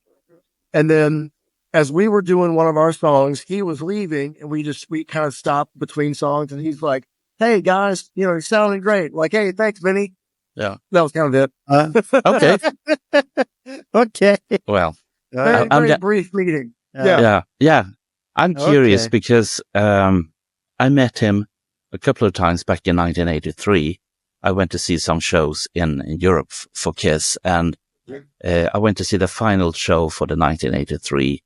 And then as we were doing one of our songs, he was leaving and we kind of stopped between songs and he's like, hey guys, you're sounding great. Like, hey, thanks, Vinny. Yeah. That was kind of it. Okay. Okay. Well, very brief meeting. Yeah. I'm curious because I met him a couple of times back in 1983. I went to see some shows in Europe for Kiss, and I went to see the final show for the 1983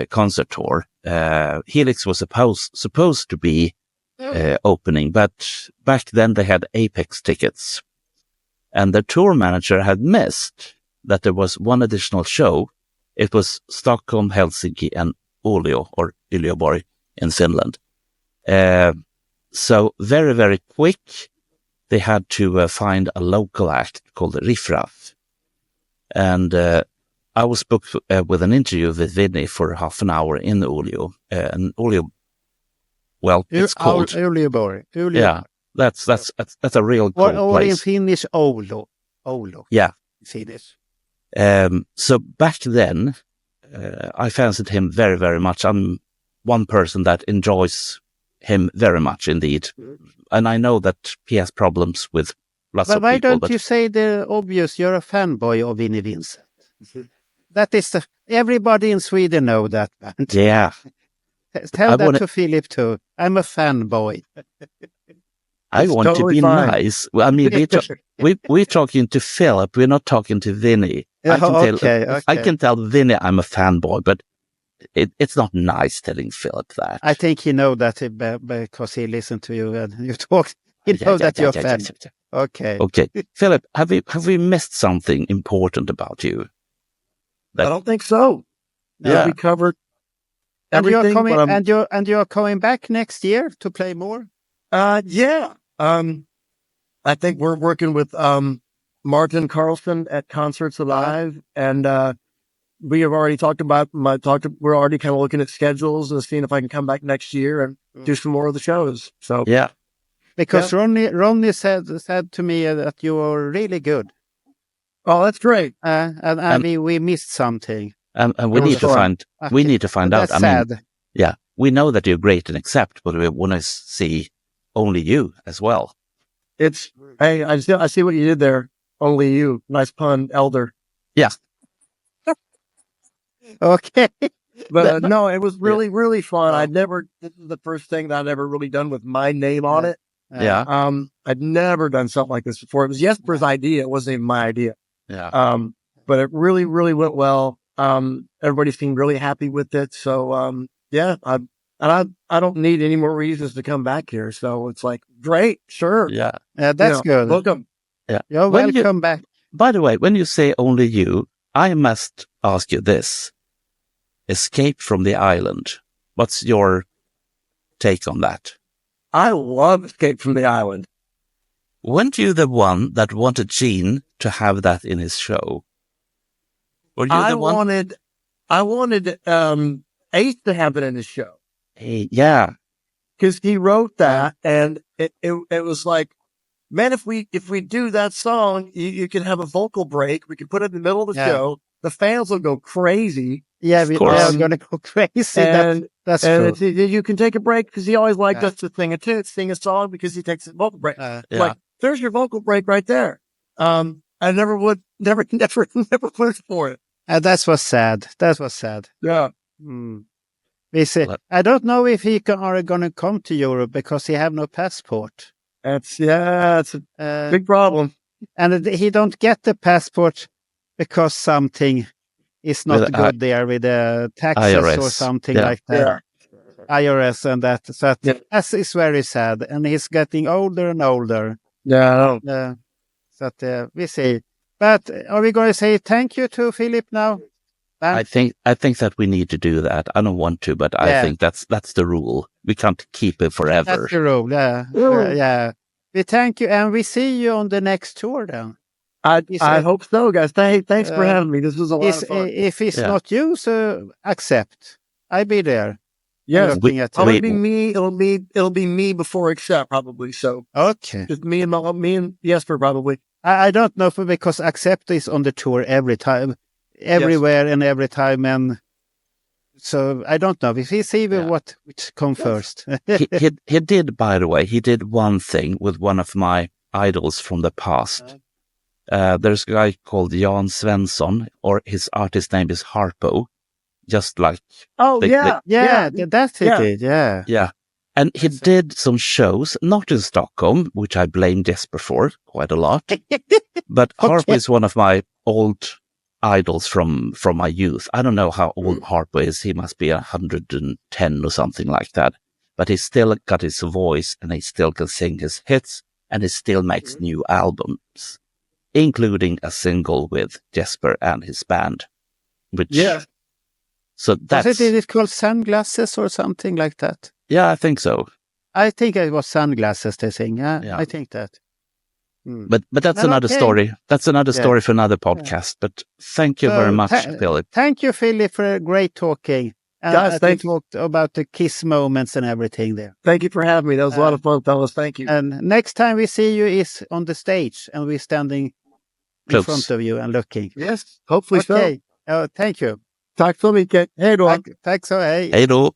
concert tour. Helix was supposed to be opening, but back then they had Apex tickets. And the tour manager had missed that there was one additional show. It was Stockholm, Helsinki, and Uleå, or Uleåborg in Finland. So very, very quick, they had to find a local act called Riff Raff. And I was booked with an interview with Vinny for half an hour in Uleå. And Uleå, well, it's cold. Uleåborg. Yeah, that's a real cold or in place. Finnish, Oulu. Oulu. Yeah. Finnish. So back then, I fancied him very, very much. I'm one person that enjoys him very much indeed. And I know that he has problems with lots of people. Why don't you say the obvious? You're a fanboy of Vinnie Vincent. That is everybody in Sweden know that band. Yeah. Tell that to Philip too. I'm a fanboy. I want totally to be fine. nice. Well, I mean, we're talking to Philip. We're not talking to Vinny. I can tell Vinny I'm a fanboy, but it's not nice telling Philip that. I think he know that because he listened to you and you talk. He know that you're a fan. Okay. Okay. Philip, have we missed something important about you? I don't think so. Yeah. We covered And everything. you're coming back next year to play more? Yeah. I think we're working with Martin Carlson at Concerts Alive, and we have already talked about we're already kind of looking at schedules and seeing if I can come back next year and do some more of the shows. So yeah, because Ronnie said to me that you were really good. Oh, that's great. And I mean, we missed something. And we need to find out. That's sad. Yeah, we know that you're great in Accept, but we want to see only you as well. Hey, I see what you did there. Only you. Nice pun, Elder. Yeah. Okay. But no, it was really, really fun. This is the first thing that I'd ever really done with my name on it. Yeah. I'd never done something like this before. It was Jesper's idea. It wasn't even my idea. Yeah. But it really, really went well. Everybody seemed really happy with it. So, yeah, I don't need any more reasons to come back here. So it's like, great. Sure. Yeah. That's good. Welcome. Yeah. You're welcome back. By the way, when you say only you, I must ask you this. Escape from the Island. What's your take on that? I love Escape from the Island. Weren't you the one that wanted Gene to have that in his show? Were you the one? I wanted Ace to have it in his show. Hey, yeah. Because he wrote that, and it was like, man, if we do that song, you can have a vocal break. We can put it in the middle of the show. The fans will go crazy. Yeah, we're going to go crazy. That's true. You can take a break because he always liked us to sing a song because he takes a vocal break. Like, there's your vocal break right there. I never pushed for it. That was sad. That was sad. Yeah. We say, I don't know if he are going to come to Europe because he have no passport. It's a big problem. And he don't get the passport because something is not good there with the taxes IRS. or something like that. IRS and that. So that is very sad. And he's getting older and older. Yeah. So we see. But are we going to say thank you to Philip now? I think that we need to do that. I don't want to, but I think that's the rule. We can't keep it forever. That's the rule. Yeah. We thank you, and we see you on the next tour then. I hope so, guys. Thanks for having me. This was a lot of fun. If it's not you, so accept. I'll be there. Yes, it'll be me. It'll be me before Accept probably. So okay, just me and Jesper probably. I don't know because Accept is on the tour every time, everywhere and every time, and so I don't know. If we see which come first. he did, by the way, he did one thing with one of my idols from the past. There's a guy called Jan Svensson, or his artist name is Harpo. Just like that's it. Yeah. And he did some shows, not in Stockholm, which I blame Jesper for quite a lot. But Harpo is one of my old idols from my youth. I don't know how old Harpo is. He must be 110 or something like that. But he's still got his voice, and he still can sing his hits, and he still makes new albums, including a single with Jesper and his band. So that's... Is it called Sunglasses or something like that? Yeah, I think so. I think it was Sunglasses they sing. Yeah. I think that. But that's another story. That's another story for another podcast. But thank you very much, Philip. Thank you, Philip, for great talking. Guys, thank you. Talked about the Kiss moments and everything there. Thank you for having me. That was a lot of fun, fellas. Thank you. And next time we see you is on the stage, and we're standing in front of you and looking. Yes, hopefully so. Thank you. Tack så mycket. Hej då. Tack så, hej. Hej då.